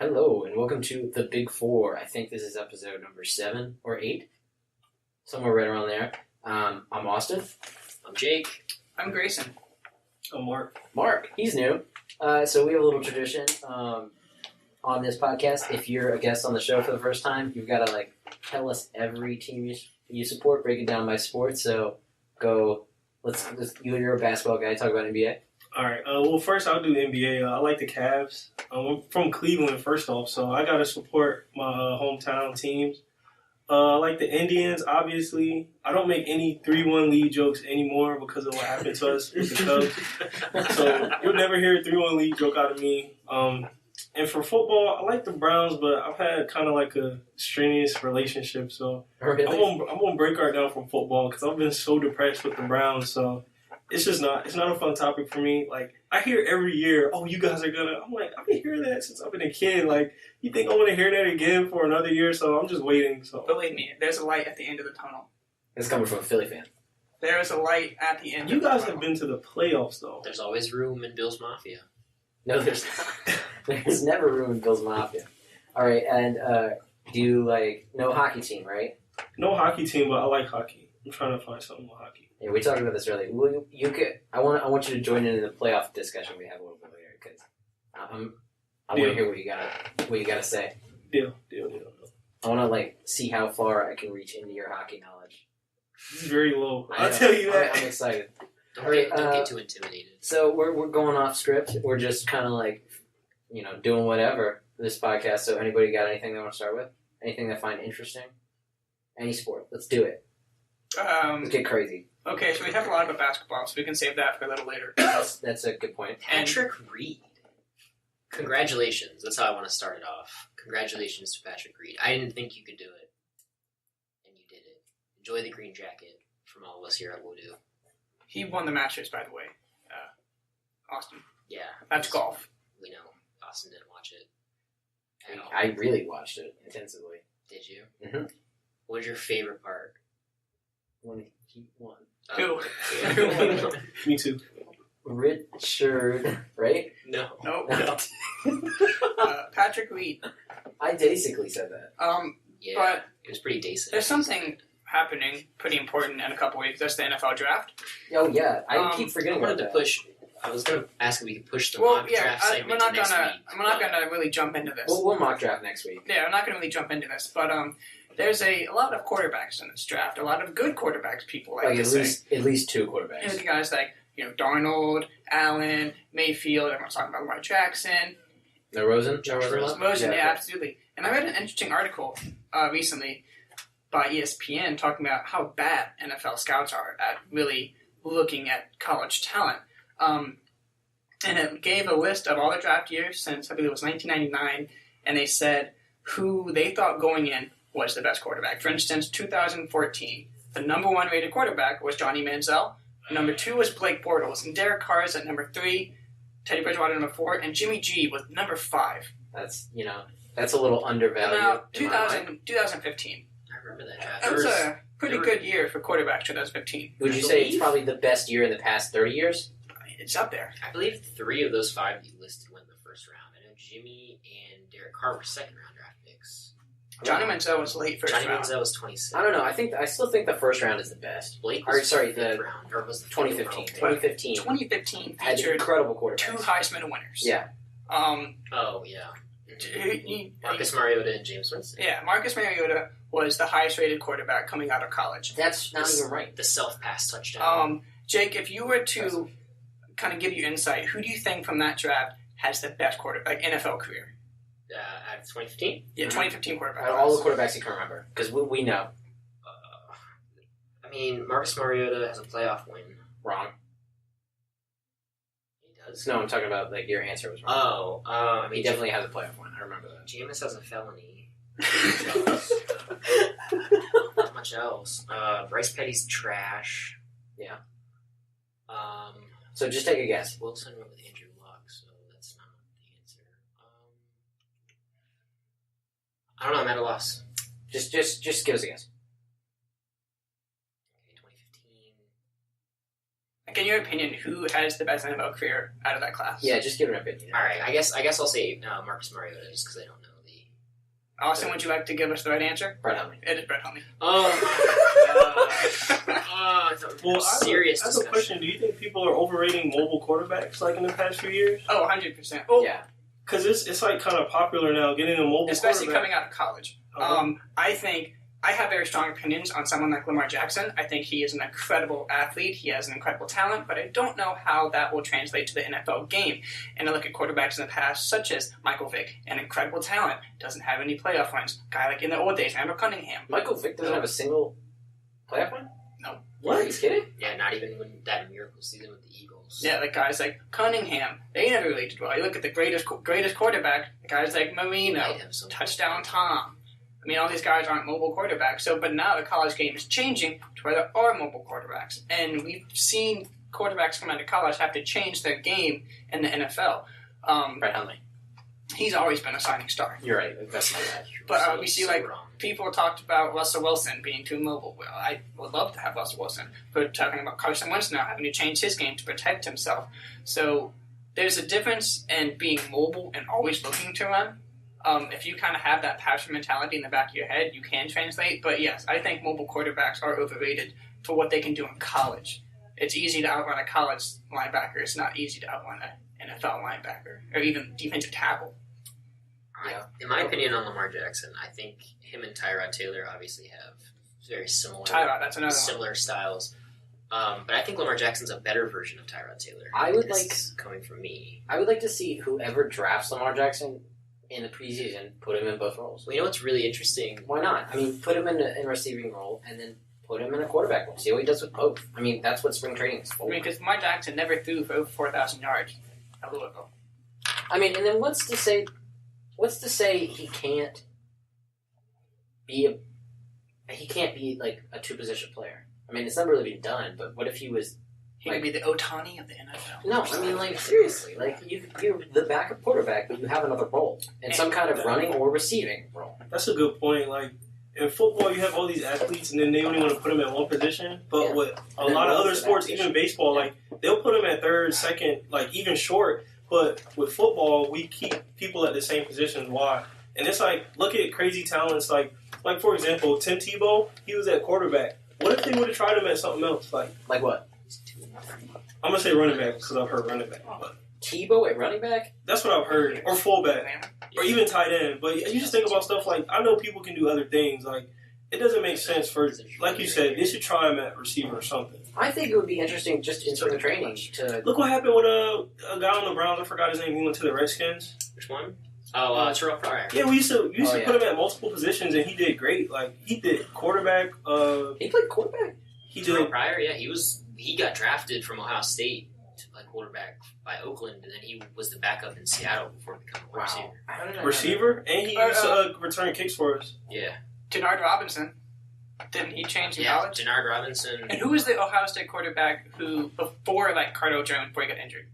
Hello, and welcome to The Big Four. I think this is episode number 7 or 8, somewhere right around there. I'm Austin. I'm Jake. I'm Grayson. I'm Mark. Mark, he's new. So we have a little tradition on this podcast. If you're a guest on the show for the first time, you've got to tell us every team you support, break it down by sport. So go, you're a basketball guy, talk about NBA. All right. Well, first I'll do NBA. I like the Cavs. I'm from Cleveland, first off, so I got to support my hometown teams. I like the Indians, obviously. I don't make any 3-1 lead jokes anymore because of what happened to us with the Cubs. So you'll never hear a 3-1 lead joke out of me. And for football, I like the Browns, but I've had kind of like a strenuous relationship. So Really? I'm gonna break our down from football because I've been so depressed with the Browns. So it's not a fun topic for me. Like, I hear every year, oh, you guys are gonna. I'm like, I've been hearing that since I've been a kid. Like, you think I want to hear that again for another year? So I'm just waiting. So Believe me, there's a light at the end of the tunnel. It's coming from a Philly fan. There is a light at the end you of the guys tunnel. have been to the playoffs though. There's always room in Bill's Mafia. No, there's there's never room in Bill's Mafia. All right, and do you no hockey team, right? No hockey team, but I like hockey. I'm trying to find something with hockey. Yeah, we talked about this earlier. I want you to join in the playoff discussion we have a little bit later because I want to hear what you got to say. Deal. I want to see how far I can reach into your hockey knowledge. It's very low. I I'll know. tell you that. I'm excited. Don't get too intimidated. So we're going off script. We're just kind of doing whatever for this podcast. So anybody got anything they want to start with? Anything they find interesting? Any sport? Let's do it. Let's get crazy. Okay, so we have a lot about basketball, so we can save that for a little later. That's a good point. Patrick Reed. Congratulations. That's how I want to start it off. Congratulations to Patrick Reed. I didn't think you could do it. And you did it. Enjoy the green jacket from all of us here at Wodoo. He won the Masters, by the way. Austin. Yeah. That's golf. We know. Austin didn't watch it at all. I really watched it intensively. Did you? Mm-hmm. What was your favorite part? When he won. Who? Me too. Richard, right? No. Nope. No. Patrick Reed. I basically said that. Yeah. But it was pretty decent. there's something happening pretty important in a couple weeks. That's the NFL draft. Oh yeah, I keep I forgetting wanted about to that. push. I was going to ask if we could push the Well, mock yeah, draft segment we're not to next gonna. week. I'm not gonna really jump into this. We'll mock draft next week. Yeah, I'm not gonna really jump into this, but there's a lot of quarterbacks in this draft. A lot of good quarterbacks. People like to say. At least 2 You know, quarterbacks. the guys like, Darnold, Allen, Mayfield, everyone's talking about Lamar Jackson. No Rosen? Josh Rosen. Rosen, yeah, okay. absolutely. And I read an interesting article recently by ESPN talking about how bad NFL scouts are at really looking at college talent. And it gave a list of all the draft years since, I believe it was 1999, and they said who they thought going in was the best quarterback. For instance, 2014, the number 1 rated quarterback was Johnny Manziel. Number 2 was Blake Bortles, and Derek Carr is at number 3, Teddy Bridgewater number 4, and Jimmy G was number 5. That's a little undervalued. Now, in my mind. 2015. I remember that draft. That was a pretty good year for quarterbacks, 2015. Would you say it's probably the best year in the past 30 years? It's up there. I believe 3 of those 5 you listed went in the first round. I know Jimmy and Derek Carr were second round draft picks. Johnny Manziel was late first Johnny round. Manziel was 26. I don't know. I still think the first round is the best. Blake Or, was sorry, fifth the round, or was the 2015. 2015. 2015 had featured incredible 2 quarterbacks. Heisman winners. Yeah. Oh, yeah. Marcus Mariota and James Winston. Yeah, Marcus Mariota was the highest rated quarterback coming out of college. That's not even right. The self-pass touchdown. Jake, if you were to kind of give you insight, who do you think from that draft has the best quarterback NFL career? Out of 2015? Yeah, 2015 quarterback. Out of all the quarterbacks you can remember, because we know. I mean, Marcus Mariota has a playoff win. Wrong. He does. No, I'm talking about your answer was wrong. Oh, I He mean, definitely has a playoff win. I remember that. Jameis has a felony. Not much else. Bryce Petty's trash. Yeah. Um, So just take a guess. Wilson went with Andrew Luck, so that's not the answer. I don't know. I'm at a loss. Just give us a guess. Okay, 2015. in your opinion, who has the best NFL career out of that class? Yeah, just give it an opinion. All right, I guess I'll say Marcus Mariota just because I don't know the. Austin, would you like to give us the right answer? Brett Hundley. It is Brett Hundley. Serious That's a question. Do you think people are overrating mobile quarterbacks like in the past few years? Oh, 100%. Oh, Yeah. Because it's like kind of popular now getting a mobile especially quarterback. coming out of college. Uh-huh. I think I have very strong opinions on someone like Lamar Jackson. I think he is an incredible athlete. He has an incredible talent, but I don't know how that will translate to the NFL game. And I look at quarterbacks in the past, such as Michael Vick, an incredible talent, doesn't have any playoff wins. Guy like in the old days, Randall Cunningham. Michael Vick doesn't have a single playoff win? No. What? Are you kidding? Yeah, not even when that miracle season with the Eagles. Yeah, like guys like Cunningham, they never really did well. You look at the greatest quarterback, guys like Marino, Might have some- Touchdown Tom. I mean, all these guys aren't mobile quarterbacks. So, but now the college game is changing to where there are mobile quarterbacks, and we've seen quarterbacks come out of college have to change their game in the NFL. Brett Hundley. He's always been a shining star. You're right. That's not bad. But we see, like, wrong. people talked about Russell Wilson being too mobile. Well, I would love to have Russell Wilson, but talking about Carson Wentz now having to change his game to protect himself. So there's a difference in being mobile and always looking to run. If you kind of have that passion mentality in the back of your head, you can translate. But yes, I think mobile quarterbacks are overrated for what they can do in college. It's easy to outrun a college linebacker. It's not easy to outrun an NFL linebacker or even defensive tackle. In my opinion on Lamar Jackson, I think him and Tyrod Taylor obviously have very similar That's another one. similar styles. But I think Lamar Jackson's a better version of Tyrod Taylor. I would This like- is coming from me. I would like to see whoever drafts Lamar Jackson in the preseason put him in both roles. Well, you know what's really interesting? Why not? I mean, put him in a receiving role and then put him in a quarterback role. See what he does with both. I mean, that's what spring training is for. I mean, because Lamar Jackson never threw for over 4,000 yards at Louisville. I mean, and then what's to say he can't be like a two position player? I mean, it's never really been done. But what if he was? He could be the Otani of the NFL. No, I mean, like seriously, like you're the backup quarterback, but you have another role in some kind of running or receiving role. That's a good point. Like in football, you have all these athletes, and then they only want to put them in one position. But Yeah. with a And lot then of other runs to sports, that even position. baseball, like they'll put them at third, second, like even short. But with football, we keep people at the same positions. Why? And it's like, look at crazy talents. Like for example, Tim Tebow, he was at quarterback. What if they would have tried him at something else? Like what? I'm gonna say running back because I've heard running back. But Tebow at running back? that's what I've heard, or fullback, or even tight end. But you just think about stuff like I know people can do other things. Like it doesn't make sense for, like you said, they should try him at receiver or something. I think it would be interesting just in spring training to. Look what happened with a guy on the Browns. I forgot his name. He went to the Redskins. Which one? Oh, Terrell Pryor. Yeah, we used to yeah. put him at multiple positions, and he did great. Like he did quarterback. He played quarterback. He Terrell did. Pryor, yeah, he got drafted from Ohio State to play quarterback by Oakland, and then he was the backup in Seattle before becoming a receiver. How did I know Receiver, and he used to return kicks for us. Yeah, Denard Robinson. Didn't he change in yeah. college? Denard Robinson. And who was the Ohio State quarterback who, before like Cardinal Jones, before he got injured,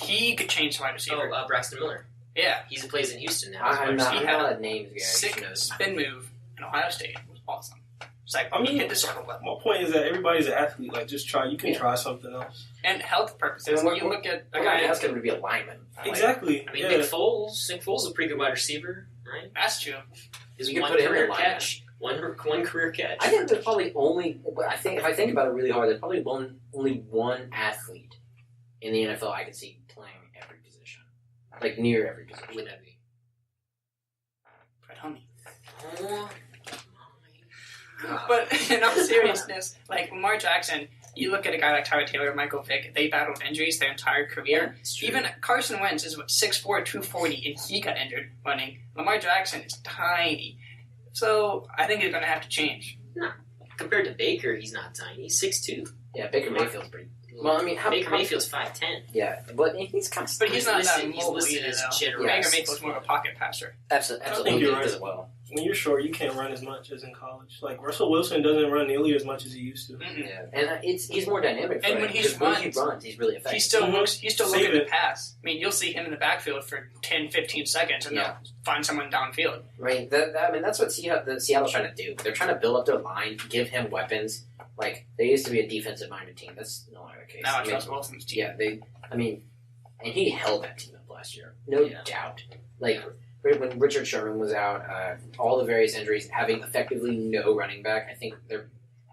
he could change to wide receiver? Braxton Miller. Yeah, He plays in Houston now. I'm not, He I'm had not a names guy. I sick just know. spin move in Ohio State. It was awesome. It's like, I mean, hit the circle level. My point is that everybody's an athlete. Like, just try. You can Yeah. try something else. And health purposes, And when you look at a A guy guy that's else going to be a lineman. Exactly. I mean, yeah. Nick Foles is a pretty good wide receiver, right? that's true. His You can one put him career in line. catch. One career catch. I think there's probably only. I think if I think about it really hard, there's probably only one athlete in the NFL I could see playing every position, like near every Who position. would that be? Fred Honey. Oh, my But in all seriousness, like Lamar Jackson, you look at a guy like Tyler Taylor, Michael Vick, they battled injuries their entire career. It's true. Even Carson Wentz is 6'4", 240, and he got injured running. Lamar Jackson is tiny. So I think he's going to have to change. compared to Baker, he's not tiny. He's 6'2". Yeah, Baker Mayfield's pretty. Well, I mean, Baker Mayfield's 5'10". Yeah, but he's kind of. But he's not that listed- he's mobile listed either, as though. generous. Baker Mayfield's more of a pocket passer. Absolutely you're right. as well. When you're short, you can't run as much as in college. Like Russell Wilson doesn't run nearly as much as he used to. Mm-mm. Yeah, and he's more dynamic. And for when him, he because when he runs, runs, he's really effective. He still Mhm. looks. He's still Save looking to it. pass. I mean, you'll see him in the backfield for 10, 15 seconds, and Yeah. they'll find someone downfield. I mean, that's what Seattle's trying to do. They're trying to build up their line, give him weapons Like, they used to be a defensive-minded team. That's no longer the case. Now it's Russell Wilson's team. Yeah, and he held that team up last year. No doubt. Like, when Richard Sherman was out, all the various injuries, having effectively no running back, I think their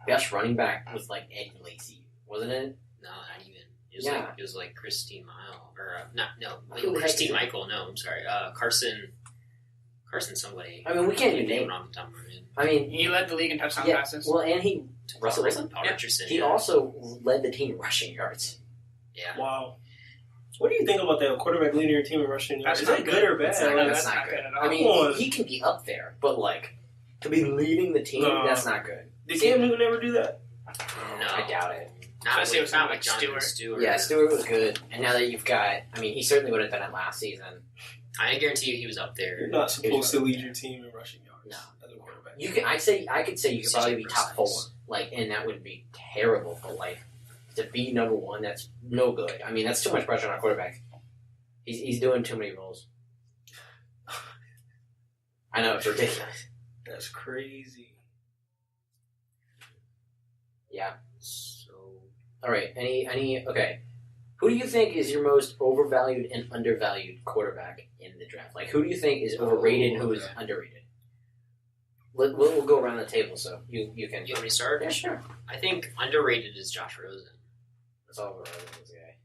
best running back was, like, Ed Lacy, wasn't it? No, not even. It was like Christine Michael. Christine Michael, no, I'm sorry. Carson somebody. I mean, we can't even name off the top of my head. I mean, he led the league in touchdown passes. Well, and Russell Wilson? Paul Richardson. He also led the team in rushing yards. Yeah. Wow. What do you think about that quarterback leading your team in rushing yards? Is that good or bad? That's not good. I mean, he can be up there, but like to be leading the team, that's not good. Did Cam Newton ever do that? No, I doubt it. Not like Jonathan Stewart. Yeah, Stewart was good, and now that you've got, I mean, he certainly would have done it last season. I guarantee you, he was up there. You're not supposed to lead your team in rushing yards. No, as a quarterback. I could say you could probably be top 4, like, and that would be terrible. But like to be number 1, that's no good. I mean, that's too much pressure on a quarterback. He's doing too many roles. I know, it's ridiculous. That's crazy. Yeah. So, all right. Okay. Who do you think is your most overvalued and undervalued quarterback in the draft? Like, who do you think is overrated and who is underrated? We'll go around the table, so you can. You want me to start? Yeah, sure. I think underrated is Josh Rosen. That's all overrated this guy.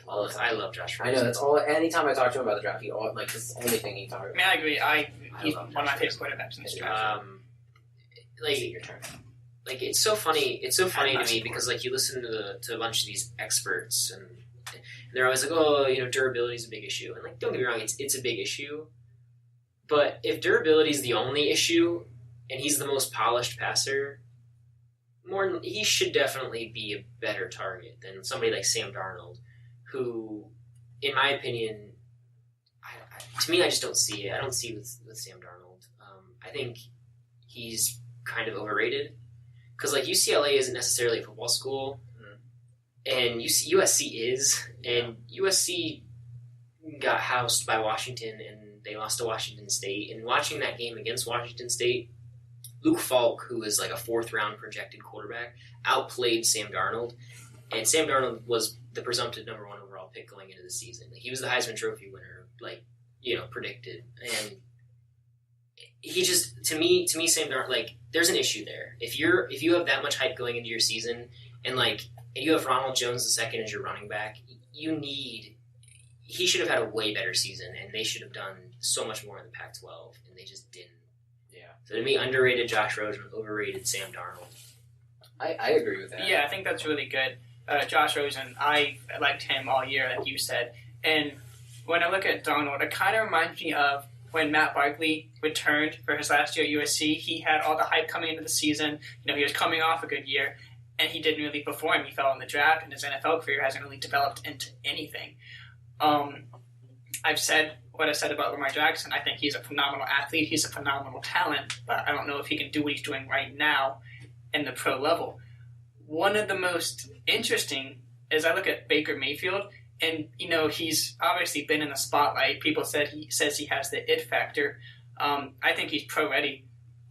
I love Josh Rosen. I know, that's all. Anytime I talk to him about the draft, this is the only thing he talks about. I mean, I agree. He's one of my favorite quarterbacks in this draft. Your turn. Like, it's so funny. It's so funny to me because, like, you listen to a bunch of these experts and they're always like, oh, durability is a big issue. And, like, don't get me wrong, it's a big issue. But if durability is the only issue and he's the most polished passer, he should definitely be a better target than somebody like Sam Darnold, who, in my opinion, to me, I just don't see it. I don't see it with Sam Darnold. I think he's kind of overrated. Because, like, UCLA isn't necessarily a football school, and USC is, and USC got housed by Washington, and they lost to Washington State. And watching that game against Washington State, Luke Falk, who is like a 4th-round projected quarterback, outplayed Sam Darnold, and Sam Darnold was the presumptive number 1 overall pick going into the season. Like, he was the Heisman Trophy winner, predicted, and he just to me Sam Darnold, like, there's an issue there. If you have that much hype going into your season, and you have Ronald Jones II as your running back, he should have had a way better season, and they should have done so much more in the Pac-12, and they just didn't. Yeah. So to me, underrated Josh Rosen, overrated Sam Darnold. I agree with that. Yeah, I think that's really good. Josh Rosen, I liked him all year, like you said. And when I look at Darnold, it kind of reminds me of when Matt Barkley returned for his last year at USC. He had all the hype coming into the season. He was coming off a good year, and he didn't really perform. He fell in the draft, and his NFL career hasn't really developed into anything. I've said what I said about Lamar Jackson. I think he's a phenomenal athlete. He's a phenomenal talent, but I don't know if he can do what he's doing right now in the pro level. One of the most interesting is I look at Baker Mayfield, and he's obviously been in the spotlight. People says he has the it factor. I think he's pro ready.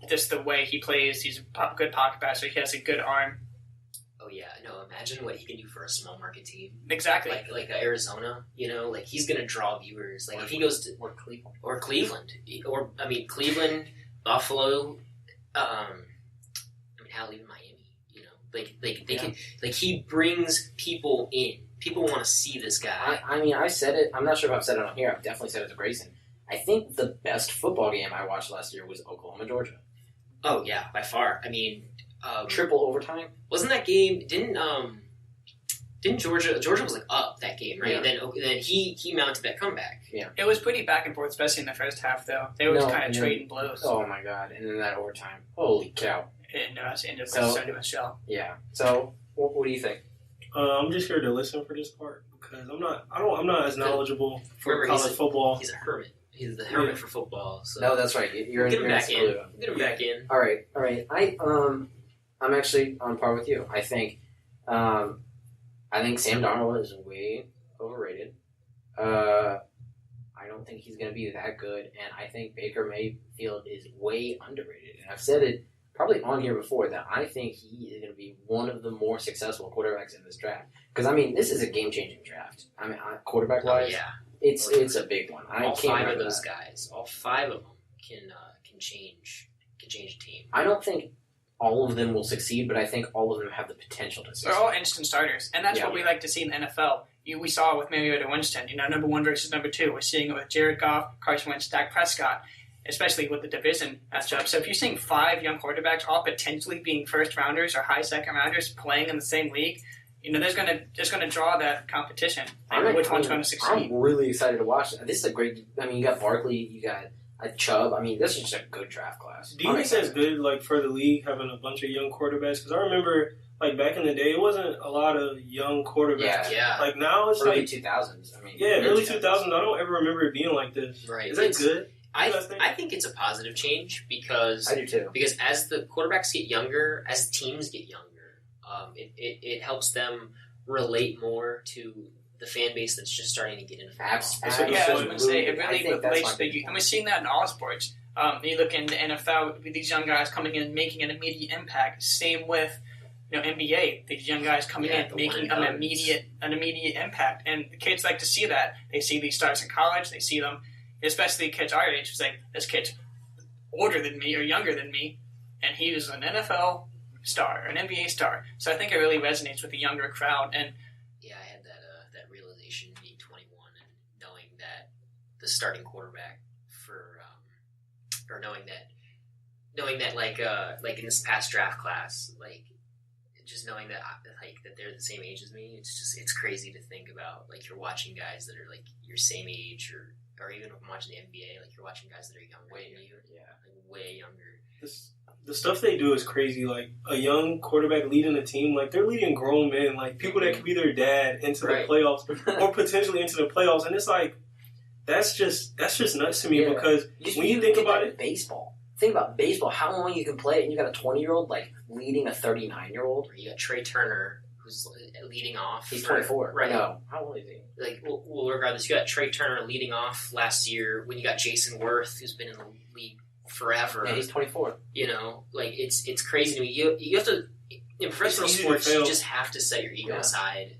Just the way he plays, he's a good pocket passer. He has a good arm. Oh yeah, no. Imagine what he can do for a small market team. Exactly, like Arizona. He's gonna draw viewers. Like, if he goes to Cleveland, Cleveland, Buffalo. Hell, even Miami. They can. Like, he brings people in. People want to see this guy. I said it. I'm not sure if I've said it on here. I've definitely said it to Grayson. I think the best football game I watched last year was Oklahoma, Georgia. Oh yeah, by far. Triple overtime. Wasn't that game? Didn't Georgia was like up that game, right? Yeah. Then he mounted that comeback. Yeah, it was pretty back and forth, especially in the first half. Though they were kind of trading blows. Oh my god! And then that overtime. Holy cow! It ended up into a shell. Yeah. So what do you think? I'm just here to listen for this part because I'm not as knowledgeable for college football. He's a hermit. He's the hermit for football. So. No, that's right. You're get him back in. Get him back in. All right. I'm actually on par with you. I think Sam Darnold is way overrated. I don't think he's going to be that good, and I think Baker Mayfield is way underrated. And I've said it probably on here before that I think he is going to be one of the more successful quarterbacks in this draft. Because, I mean, this is a game-changing draft. I mean, quarterback-wise, it's a big one. All five of those guys, all five of them can change a team. I don't think all of them will succeed, but I think all of them have the potential to succeed. They're all instant starters, and that's what we like to see in the NFL. We saw it with Mariota Winston, number 1 versus number 2. We're seeing it with Jared Goff, Carson Wentz, Dak Prescott, especially with the division matchup. So if you're seeing 5 young quarterbacks all potentially being first-rounders or high second-rounders playing in the same league, there's going to draw that competition. Which one's going to succeed? I'm really excited to watch it. This is a great. I mean, you got Barkley, you got Chubb. I mean, this is just a good draft class. Do you think that's good, for the league having a bunch of young quarterbacks? Because I remember, back in the day, it wasn't a lot of young quarterbacks. Yeah. Now it's early 2000s. I mean, early 2000s. I don't ever remember it being like this. Right. Is that good? I think it's a positive change because I do too. Because as the quarterbacks get younger, as teams get younger, it helps them relate more to the fan base that's just starting to get into football. Absolutely. I was going to say, it really relates to you. And we're seeing that in all sports. You look into NFL, these young guys coming in, making an immediate impact. Same with NBA, these young guys coming in, making an immediate impact. And the kids like to see that. They see these stars in college. They see them, especially kids our age, who say, this kid's older than me or younger than me, and he is an NFL star, an NBA star. So I think it really resonates with the younger crowd. And yeah, I had that realization being 21 and knowing that the starting quarterback or knowing that like in this past draft class, just knowing that that they're the same age as me, it's crazy to think about. You're watching guys that are your same age, or even if I'm watching the NBA, you're watching guys that are younger, way younger. The stuff they do is crazy. A young quarterback leading a team, they're leading grown men, people that could be their dad into the playoffs or potentially into the playoffs, and it's that's just nuts to me because when you think about it, baseball. Think about baseball. How long you can play it, and you got a 20-year-old leading a 39-year-old. You got Trey Turner who's leading off. He's 24. Right. No. How old is he? Well, regardless, you got Trey Turner leading off last year. When you got Jason Worth, who's been in the league forever. Yeah, he's 24. It's crazy to me. You have to, in professional sports, you just have to set your ego aside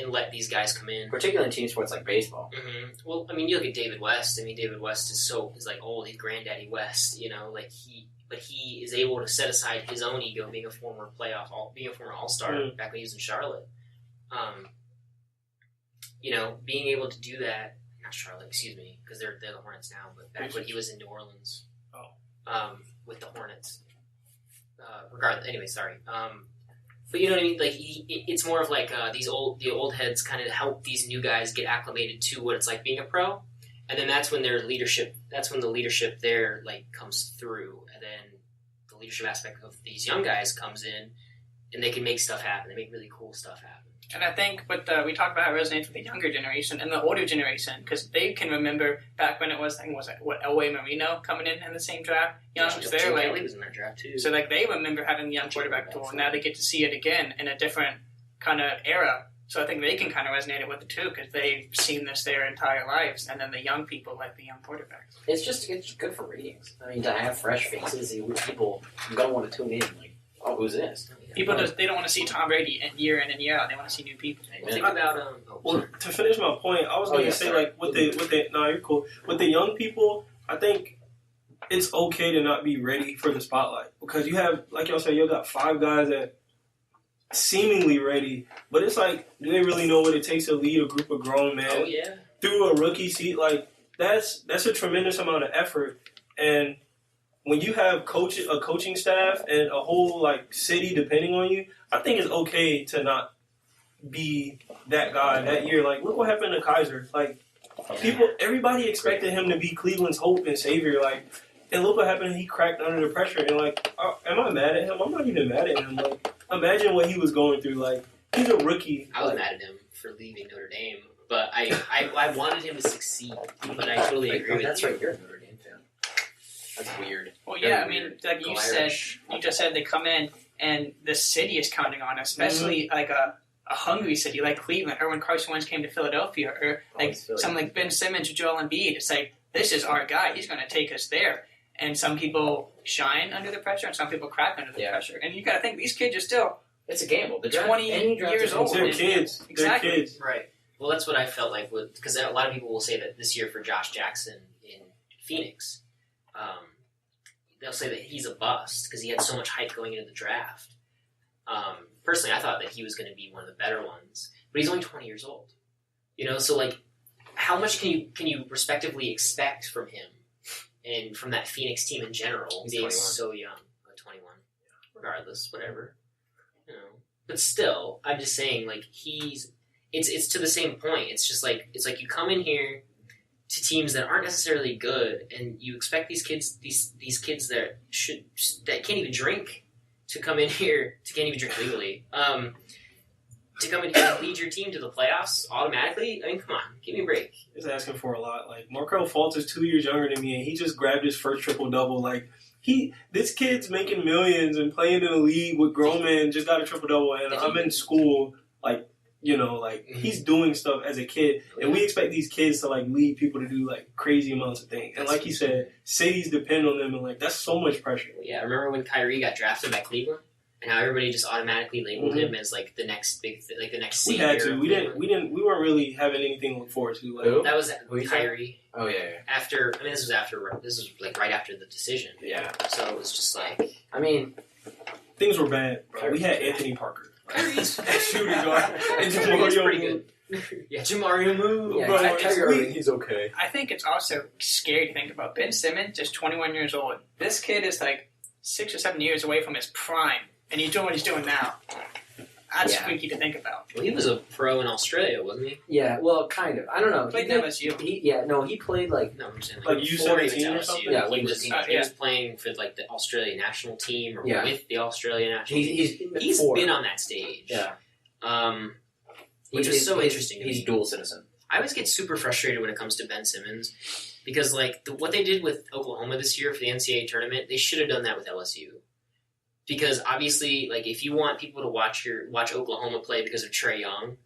and let these guys come in. Particularly in team sports like baseball. Mm-hmm. Well, I mean, you look at David West. I mean, David West is old. He's Granddaddy West. But he is able to set aside his own ego, being a former All-Star back when he was in Charlotte. Being able to do that. Not Charlotte, excuse me, because they're the Hornets now. But back when he was in New Orleans. With the Hornets. Regardless, anyway, sorry. But you know what I mean? It's more of the old heads kind of help these new guys get acclimated to what it's like being a pro, and then that's when their leadership. That's when the leadership there comes through, and then the leadership aspect of these young guys comes in, and they can make stuff happen. They make really cool stuff happen. And I think we talk about how it resonates with the younger generation and the older generation, because they can remember back when it was, Elway Marino coming in the same draft. Kelly was in that draft too. So they remember having the young quarterback tool, and now they get to see it again in a different kind of era. So I think they can kind of resonate it with it too, because they've seen this their entire lives, and then the young people like the young quarterbacks. It's good for ratings. I mean, to have fresh faces, people are gonna want to tune in. Who's this? People they don't want to see Tom Brady year in and year out. They want to see new people. Think about to finish my point, I was going to say you're cool. With the young people, I think it's okay to not be ready for the spotlight, because you have, like y'all said, you got 5 guys that seemingly ready, but it's do they really know what it takes to lead a group of grown men through a rookie seat? That's a tremendous amount of effort, and when you have a coaching staff and a whole city depending on you, I think it's okay to not be that guy that year. Look what happened to Kaiser. Everybody expected him to be Cleveland's hope and savior. And look what happened. He cracked under the pressure. And am I mad at him? I'm not even mad at him. Imagine what he was going through. He's a rookie. I was mad at him for leaving Notre Dame, but I wanted him to succeed. But I totally agree with you. That's right. You're a Notre Dame fan. That's weird. Well, yeah, I mean, you just said they come in and the city is counting on, especially a hungry city like Cleveland, or when Carson Wentz came to Philadelphia, or someone like Ben Simmons or Joel Embiid. It's this is our guy. He's going to take us there. And some people shine under the pressure, and some people crack under the pressure. And you got to think, these kids are still... It's a gamble. They're 20 years old. They're kids. Exactly. They're kids. Right. Well, that's what I felt like, because a lot of people will say that this year for Josh Jackson in Phoenix, they'll say that he's a bust because he had so much hype going into the draft. Personally, I thought that he was going to be one of the better ones, but he's only 20 years old. So like, how much can you respectively expect from him and from that Phoenix team in general, He's being 21. so young, 21, regardless, whatever. But still, I'm just saying, like, it's to the same point. It's just like, you come in here to teams that aren't necessarily good, and you expect these kids that can't even drink to come in here, can't even drink legally, to come in here and lead your team to the playoffs automatically. I mean, come on, give me a break. He's asking for a lot. Like, Markelle Fultz is 2 years younger than me, and he just grabbed his first triple-double. Like, this kid's making millions and playing in the league with grown men, just got a triple-double, and I'm in school, he's doing stuff as a kid, and we expect these kids to, lead people to do, crazy amounts of things. And like he said, cities depend on them, and, that's so much pressure. Yeah, remember when Kyrie got drafted by Cleveland? And how everybody just automatically labeled him as, the next big thing, the next We savior. had to. We weren't really having anything to look forward to. Who? That was Kyrie. Oh, yeah. This was right after the decision. Yeah. So it was just things were bad, bro. We had Anthony Parker. Kyrie's shooting guard. And Kyrie's Jamario pretty Moore. good. Yeah, Jamario Moore. Yeah, Bro, Kyrie, he's okay. I think it's also scary to think about. Ben Simmons, just 21 years old. This kid is 6 or 7 years away from his prime, and he's doing what he's doing now. That's freaky to think about. Well, he was a pro in Australia, wasn't he? Yeah, well, kind of. I don't know. He played in MSU. He played No, I'm saying Like before he went to U17 or LSU. something? Yeah, he was, U17. he was playing for the Australian national team or with the Australian national team. He's been on that stage. Yeah. Which is so interesting to He's me. dual citizen. I always get super frustrated when it comes to Ben Simmons because what they did with Oklahoma this year for the NCAA tournament, they should have done that with LSU. Because obviously, if you want people to watch Oklahoma play because of Trae Young,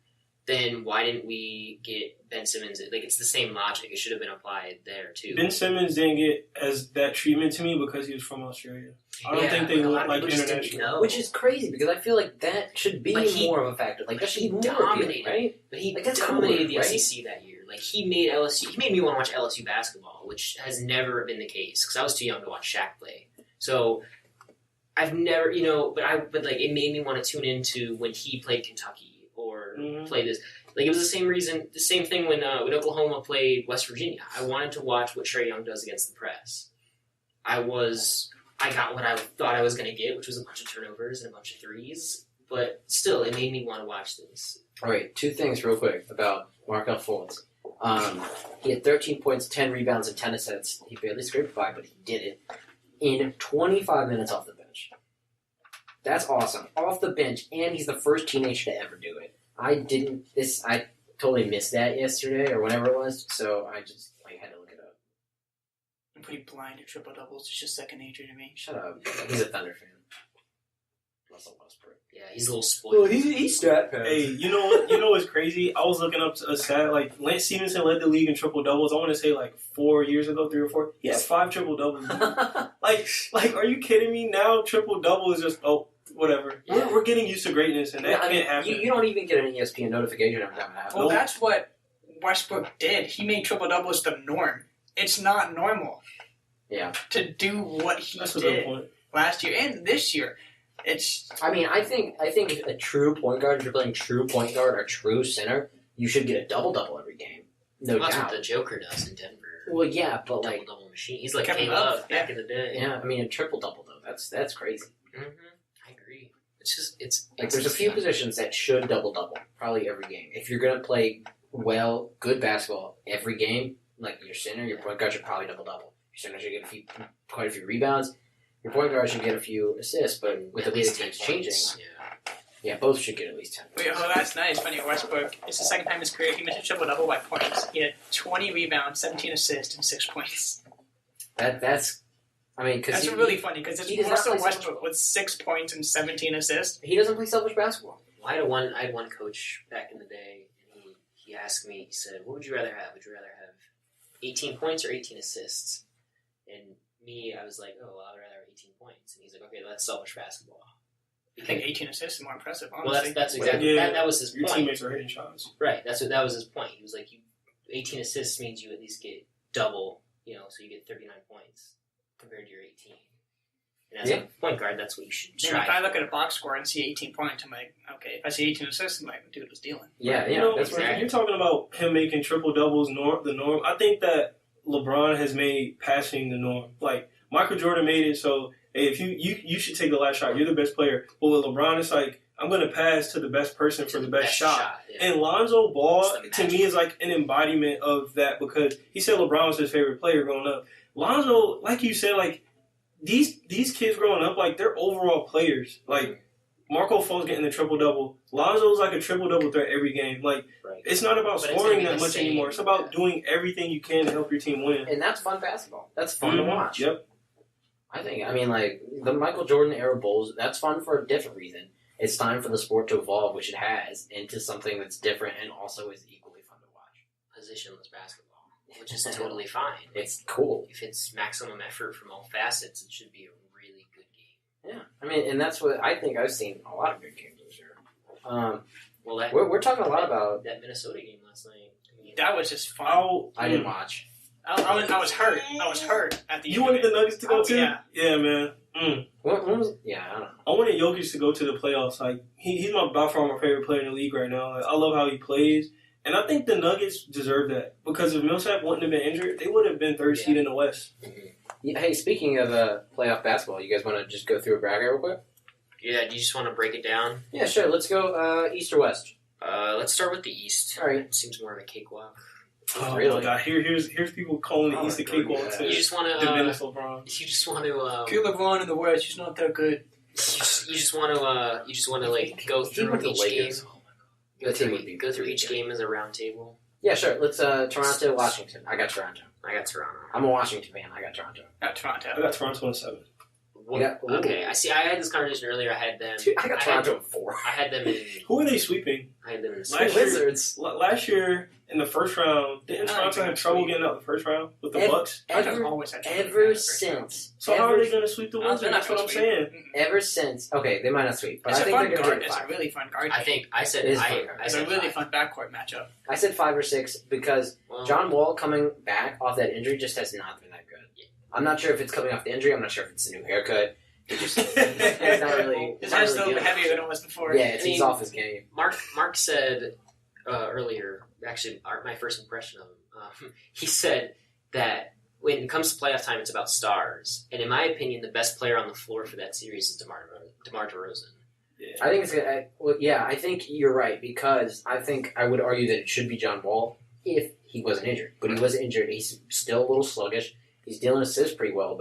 then why didn't we get Ben Simmons? It's the same logic. It should have been applied there too. Ben Simmons didn't get that treatment to me because he was from Australia. I don't think they look like international. Which is crazy because I feel like that should be more of a factor. That should be more dominated, right? But he that's dominated the right? SEC that year. He made LSU. He made me want to watch LSU basketball, which has never been the case because I was too young to watch Shaq play. So I've never, but it made me want to tune into when he played Kentucky or played this. It was the same thing when Oklahoma played West Virginia. I wanted to watch what Trae Young does against the press. I got what I thought I was going to get, which was a bunch of turnovers and a bunch of threes. But still, it made me want to watch this. All right, 2 things real quick about Markelle Fultz. He had 13 points, 10 rebounds, and 10 assists. He barely scraped by, but he did it in 25 minutes off the bench. That's awesome. Off the bench, and he's the first teenager to ever do it. I totally missed that yesterday or whenever it was, so I just had to look it up. I'm pretty blind to triple doubles. It's just second nature to me. Shut up. He's a Thunder fan. Russell Westbrook. Yeah, he's a little spoiled. He's stat pads. Hey, you know what's crazy? I was looking up a stat. Lance Stevenson led the league in triple doubles. I want to say 4 years ago, 3 or 4. He has 5 triple doubles. Are you kidding me? Now triple double is just whatever. Yeah. We're getting used to greatness, and that can't happen. You don't even get an ESPN notification every time it happens. Well, that's what Westbrook did. He made triple doubles the norm. It's not normal. Yeah. To do what he That's a good did point. last year and this year. I think a true point guard, if you're playing true point guard or true center, you should get a double-double every game. No doubt. That's what the Joker does in Denver. Well, yeah, but double machine. He's like Kevin K-Love Love, back in the day. Yeah, a triple-double, though. That's crazy. Mm-hmm. I agree. It's just, there's a few positions that should double-double, probably every game. If you're going to play good basketball every game, your center, your point guard should probably double-double. Your center should get quite a few rebounds. Your point guard should get a few assists, but with the way the team's changing, both should get at least 10 points. Wait, that's nice. Funny, Westbrook, it's the second time in his career he missed a triple-double by points. He had 20 rebounds, 17 assists, and 6 points. That's really funny because it's Russell Westbrook with 6 points and 17 assists. He doesn't play selfish basketball. Well, I had one coach back in the day, and he asked me, he said, what would you rather have? Would you rather have 18 points or 18 assists? And I was like, oh, well, I'd rather have 18 points. And he's like, okay, that's selfish basketball. I think 18 assists is more impressive, Well, honestly. that's exactly that was his Your point. teammates are hitting shots. Right, that was his point. He was like, 18 assists means you at least get double, so you get 39 points compared to your 18. And as a point guard, that's what you should try. If I look at a box score and see 18 points, I'm like, okay. If I see 18 assists, I'm like, dude was dealing. Yeah, That's exactly. You're talking about him making triple doubles the norm. I think that LeBron has made passing the norm. Like Michael Jordan made it so hey, if you should take the last shot. You're the best player. But with LeBron, it's like I'm going to pass to the best person for the best shot. Yeah. And Lonzo Ball to me is like an embodiment of that because he said LeBron was his favorite player growing up. Lonzo, like you said, like these kids growing up, like they're overall players. Like Marco Fultz getting the triple double. Lonzo's like a triple double threat every game. Like it's not about scoring that much anymore. It's about doing everything you can to help your team win. And that's fun basketball. That's fun to watch. Yep. I mean, like the Michael Jordan era Bulls. That's fun for a different reason. It's time for the sport to evolve, which it has, into something that's different and also is equally fun to watch. Positionless basketball. Which is totally fine. It's cool. If it's maximum effort from all facets, it should be a really good game. Yeah, I mean, and that's what I think I've seen a lot of good games this year. Well, we're talking a lot about that Minnesota game last night. That was just fun. I didn't watch. I was hurt. I was hurt at the end. You wanted the Nuggets to go too? Yeah. Yeah, man. When was? Yeah, I don't know. I wanted Jokic to go to the playoffs. Like he's by far my favorite player in the league right now. Like, I love how he plays. And I think the Nuggets deserve that because if Millsap wouldn't have been injured, they would have been third seed in the West. Mm-hmm. Yeah, hey, speaking of playoff basketball, you guys want to just go through a bracket real quick? Yeah, do you just want to break it down? Yeah, sure. Let's go East or West. Let's start with the East. All right. It seems more of a cakewalk. Oh really? my God! Here's people calling the East a cakewalk too. You just want to diminish LeBron. You just want to Kill LeBron in the West. He's not that good. You just want to like go through each game. Go through each game as a round table. Yeah, sure. Let's Toronto, Washington. I got Toronto. I got Toronto. I'm a Washington fan. I got Toronto. Toronto. I got Toronto in 7. Okay, I see. I had this conversation earlier. I had them. Dude, I got Toronto in 4. I had them in. Who are they sweeping? I had them in. Wizards. Last year in the first round, didn't Toronto have trouble getting out the first round with the Bucks? Ever since. So how are they going to sweep the Wizards? They're not That's what I'm saying. Ever since. Okay, they might not sweep, but It's I a think fun they're going to guard. get It's 5. a really fun guard. I said It is I fun. It's said a really 5. fun backcourt matchup. I said 5 or 6 because John Wall coming back off that injury just has not been that good. I'm not sure if it's coming off the injury. I'm not sure if it's the new haircut. It's not really. His head's still heavier than it was before. Yeah, he's off his game. Mark said earlier, actually, my first impression of him, he said that when it comes to playoff time, it's about stars. And in my opinion, the best player on the floor for that series is DeMar DeRozan. Yeah. I think it's I think you're right because I think I would argue that it should be John Wall if he wasn't injured. But he was injured. He's still a little sluggish. He's dealing assists pretty well,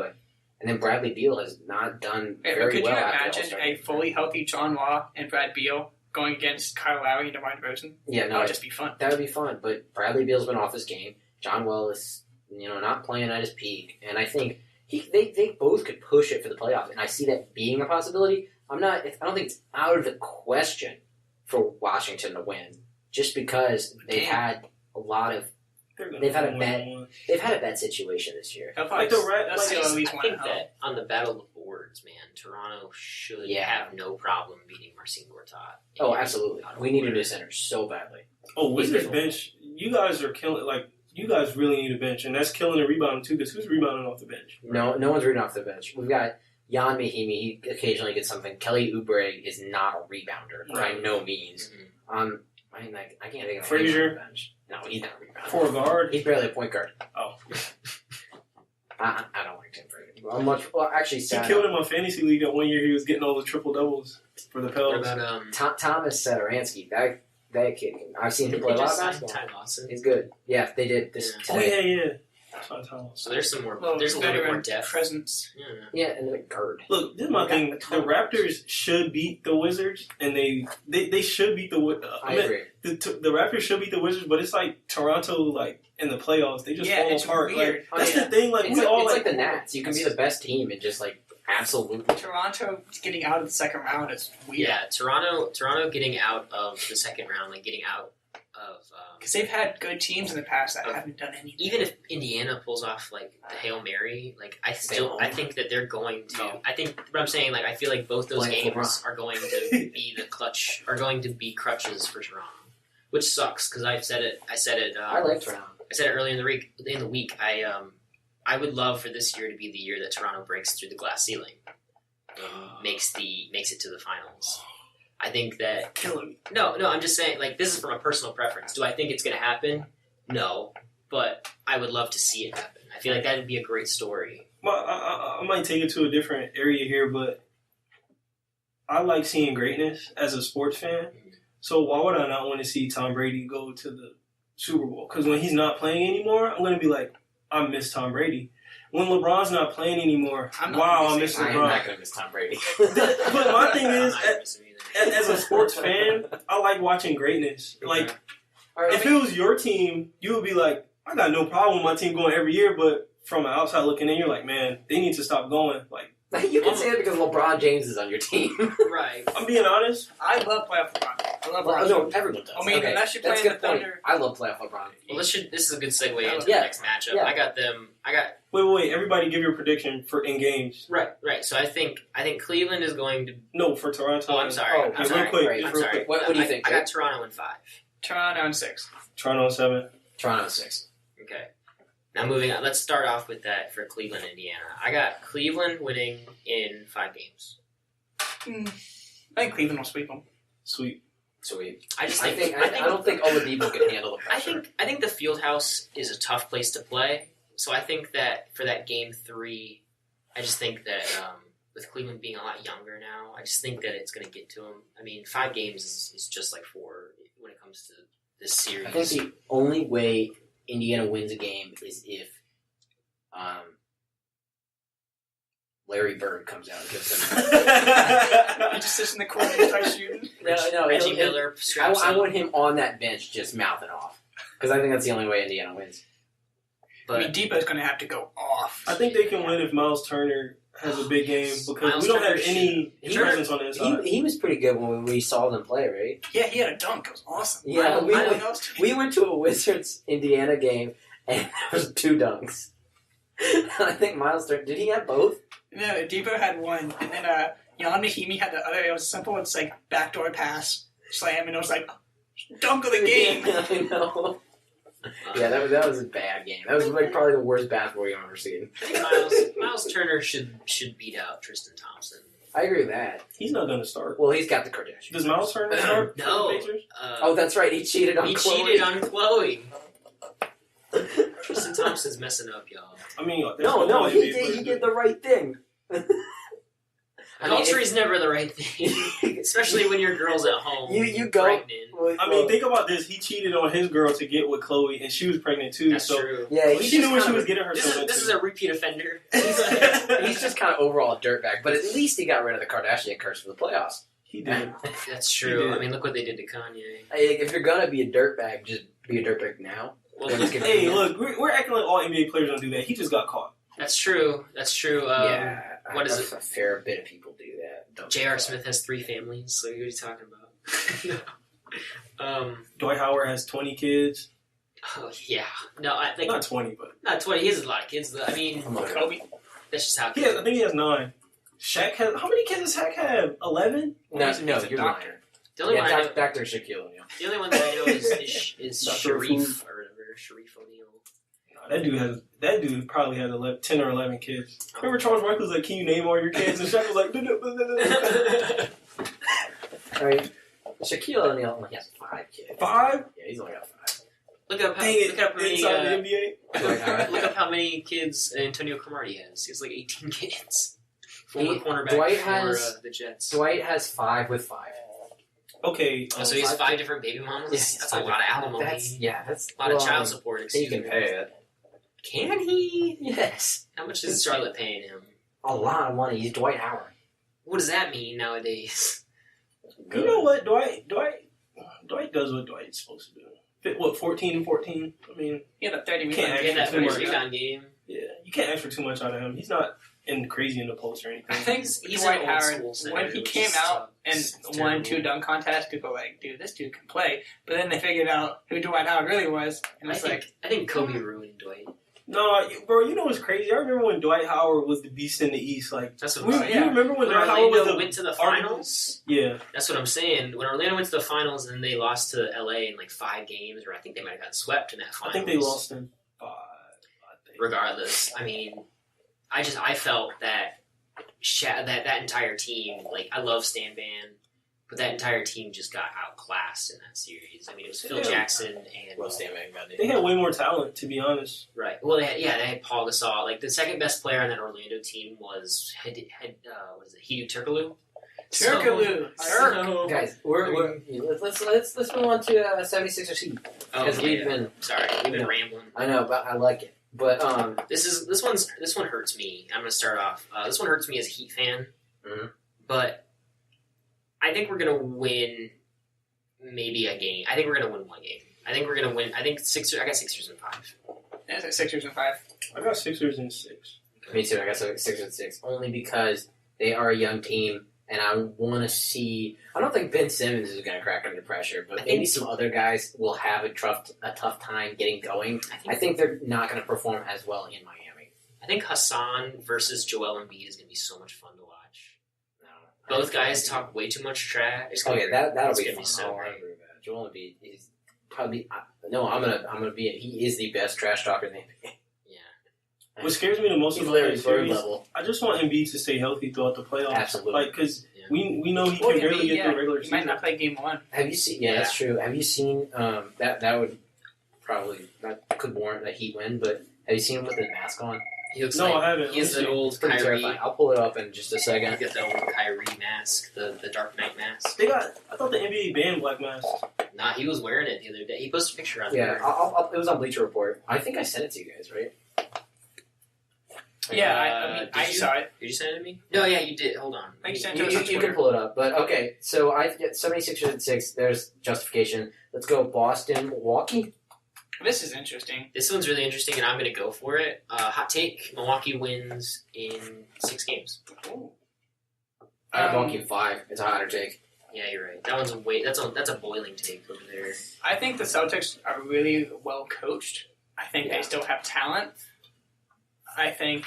and then Bradley Beal has not done very well. Could you imagine a fully healthy John Wall and Brad Beal going against Kyle Lowry and DeMar DeRozan? Yeah, no, that would just be fun. That would be fun. But Bradley Beal's been off his game. John Wall is not playing at his peak, and I think they both could push it for the playoffs, and I see that being a possibility. I don't think it's out of the question for Washington to win, just because they've had a lot of. They've had a bad situation this year. I think that on the battle of the boards, man, Toronto should have no problem beating Marcin Gortat. Oh, absolutely. We need a new center so badly. Oh, Wizards bench, you guys are killing. Like you guys really need a bench, and that's killing the rebounding too. Because who's rebounding off the bench? No one's rebounding off the bench. We've got Jan Mahimi. He occasionally gets something. Kelly Oubre is not a rebounder by no means. Mm-hmm. I can't think of Frazier. on the bench. No, he's not a rebounder. For a guard, he's barely a point guard. Oh, I don't like Tim Frazier. Actually, he killed in my fantasy league that one year. He was getting all the triple doubles for the Pels. What about Thomas Satoransky? That kid. I've seen him play a lot of basketball. Ty Lawson. He's good. Yeah, they did. Oh yeah. So there's some more. There's a little bit more depth. Presence. Yeah, and then a guard. Look, this is my thing. The Raptors should beat the Wizards, and they should beat the. I agree. The Raptors should beat the Wizards, but it's like Toronto, like in the playoffs, they just fall apart. Weird. Like, that's the thing. Like it's like the Nats. You can be the best team and just like absolutely. Toronto getting out of the second round is weird. Yeah, Toronto getting out of the second round, like getting out Because they've had good teams in the past that haven't done anything. even if Indiana pulls off like the Hail Mary, like I think that they're going to. No. I think what I'm saying, like I feel like both those Like games LeBron. are going to be are going to be crutches for Toronto, which sucks because I said it. I like Toronto. I said it earlier in the week. I would love for this year to be the year that Toronto breaks through the glass ceiling and makes it to the finals. I think that Killing. no, I'm just saying, like, this is from a personal preference. Do I think it's going to happen? No, but I would love to see it happen. I feel like that would be a great story. I might take it to a different area here, but I like seeing greatness as a sports fan. So why would I not want to see Tom Brady go to the Super Bowl? Because when he's not playing anymore, I'm going to be like, I miss Tom Brady. When LeBron's not playing anymore, I miss I am LeBron. not going to miss Tom Brady. But my thing is, I'm not missing either. as a sports fan, I like watching greatness. Like, if it was your team, you would be like, I got no problem with my team going every year, but from an outside looking in, you're like, man, they need to stop going. Like, You can say it because LeBron James is on your team. Right. I'm being honest. I love playoff LeBron. I love Well, LeBron. no, everyone does. I mean, okay. unless you're That's a playing good the point. Thunder. I love playoff LeBron. Well, this is a good segue into Yeah. the next matchup. Yeah. I got them. Wait. Everybody give your prediction for in games. Right. So I think Cleveland is going to. No, for Toronto. Oh, I'm sorry. Oh, I'm real sorry. quick, Right. just I'm real sorry. quick. What do you think, I got Jake? Toronto in 5. Toronto in 6. Toronto 7. Toronto 6. Okay. Now moving on. Let's start off with that for Cleveland, Indiana. I got Cleveland winning in 5 games. I think Cleveland will sweep them. Sweet. Sweet. I don't think Oladipo can handle the pressure. I think the Fieldhouse is a tough place to play. So I think that for that game 3, I just think that with Cleveland being a lot younger now, I just think that it's going to get to them. I mean, 5 games is just like 4 when it comes to this series. I think the only way Indiana wins a game is if Larry Bird comes out and gives them. He just sits in the corner and starts shooting. No, Reggie Miller straps I up. want him on that bench just mouthing off. Because I think that's the only way Indiana wins. I mean, But Depot's going to have to go off. I think they can win if Miles Turner has a big game because Miles we don't have Turner any should- presence on the inside. He was pretty good when we saw them play, right? Yeah, he had a dunk. It was awesome. Yeah, we we went to a Wizards Indiana game and there was 2 dunks. I think Miles Turner, did he have both? No, Depot had one, and then Jan Mahimi had the other. It was simple. It's like backdoor pass, slam, and it was like dunk of the game. Yeah, I know. Yeah, that was a bad game. That was like probably the worst basketball game I've ever seen. I think Miles Turner should beat out Tristan Thompson. I agree with that. He's not going to start. Well, he's got the Kardashians. Does Miles Turner start No. for the Pacers? Oh, that's right. He cheated on He Chloe. cheated on Chloe. Tristan Thompson's messing up, y'all. I mean, No, he did the right thing. Adultery is never the right thing, especially when your girl's at home. You go. pregnant. I mean, think about this. He cheated on his girl to get with Chloe, and she was pregnant too. That's so true. Yeah, she knew what she was getting herself into. This is a repeat offender. He's just kind of overall a dirtbag, but at least he got rid of the Kardashian curse for the playoffs. He did. That's He true. did. I mean, look what they did to Kanye. If you're gonna be a dirtbag, just be a dirtbag now. Well, Then just get- Hey, look, we're acting like all NBA players don't do that. He just got caught. that's true. That's true. what is it? A fair bit of people do that. Don't J.R. Smith has 3 families. So what are you talking about? Dwight Howard has 20 kids. Oh yeah. No, I think Not 20, but not 20. He has a lot of kids. Though. I mean, Come on. Kobe. that's just how. I think he has 9. Shaq has. How many kids does Shaq have? 11. No, He's a you're lying. doctor. The only Yeah, one I know, Dr. Shaquille O'Neal. the only one that I know is Dr. Sharif or whatever. Sharif O'Neal. That dude probably has 10 or 11 kids. Remember Charles Barkley was like, "Can you name all your kids?" And Shaq was like, I mean, Shaquille O'Neal only has 5 kids. 5? Yeah, he's only got 5. Look up how Dang it! look up how many. Inside the NBA. Look up how many kids Antonio Cromartie has. He has like 18 kids. Former cornerback Dwight for has- the Jets. Dwight has 5 with 5. Okay. Oh, so he has 5 5 different baby mamas? Yes, That's a lot of alimony. That's a lot of child support. He Excuse can me. pay it. Can he? Yes. How much is Charlotte paying him? A lot of money. He's Dwight Howard. What does that mean nowadays? You know what? Dwight does what Dwight's supposed to do. What, 14 and 14? I mean, He had a 30 Can't minute He had that Too much. first rebound game. Yeah, you can't ask for too much out of him. He's not crazy in the post or anything. I think He's Dwight an Howard, old school when center, he which came is out and it's won terrible. 2 dunk contests, people were like, dude, this dude can play. But then they figured out who Dwight Howard really was, and it's I think Kobe ruined Dwight. No, bro, you know what's crazy? I remember when Dwight Howard was the beast in the East. Like, That's what you I'm saying. yeah. remember when When Dwight Howard was Orlando the went to the finals, Yeah, that's what I'm saying. When Orlando went to the finals and they lost to LA in like 5 games, or I think they might have gotten swept in that finals. I think they lost in 5. I think. Regardless, I mean, I felt that that entire team, like, I love Stan Van, but that entire team just got outclassed in that series. I mean, it was Phil Yeah. Jackson and Stan Van Gundy. They had way more talent, to be honest. right. Well, they had Paul Gasol. Like, the second best player on that Orlando team was what is it, Hidu Turkoglu. Turkoglu. Guys, let's move on to 76ers Heat. Oh, Because we've been, we've been rambling. I know, but I like it. But This one hurts me. I'm gonna start off. This one hurts me as a Heat fan, Mhm. but I think we're gonna win maybe a game. I think we're gonna win 1 game. I think we're gonna win. I got Sixers in 5. Is it Sixers in 5? I got Sixers in 6. me too. I got 6 only because they are a young team, and I want to see. I don't think Ben Simmons is going to crack under pressure, but maybe some other guys will have a tough time getting going. I think they're not going to perform as well in Miami. I think Hassan versus Joel Embiid is gonna be so much fun to watch. No, Both guys talk way too much trash. It's gonna Okay, be- that'll it's be gonna fun. be so I great. agree with that. Joel Embiid is probably no. I'm gonna be it. He is the best trash talker in the NBA. Yeah. What scares me the most He's about Larry that Bird series, level. I just want Embiid to stay healthy throughout the playoffs. Absolutely. Like, because Yeah. we know he Well, can barely Embiid, get through regular He season. might not play game 1. Have you seen? Yeah, that's true. Have you seen? That would probably that could warrant a Heat win. But have you seen him with his mask on? He looks No, like I haven't. he has Let me the see. old It's pretty Kyrie. terrifying. I'll pull it up in just a He second. got the old Kyrie mask, the Dark Knight mask. I thought the NBA banned black masks. Nah, he was wearing it the other day. He posted a picture on Yeah, Twitter. it was on Bleacher Report. I think I sent it to you guys, right? Yeah, Did I you? saw it. Did you send it to me? No, yeah, you did. Hold on. I think you sent You, it to us on you Twitter. can pull it up, but okay. So I get 76ers at 6. There's justification. Let's go Boston, Milwaukee. This is interesting. This one's really interesting, and I'm going to go for it. Hot take: Milwaukee wins in 6 games. I have Um, Milwaukee in 5. It's a hotter take. Yeah, you're right. That one's that's a boiling take over there. I think the Celtics are really well coached. I think Yeah. they still have talent. I think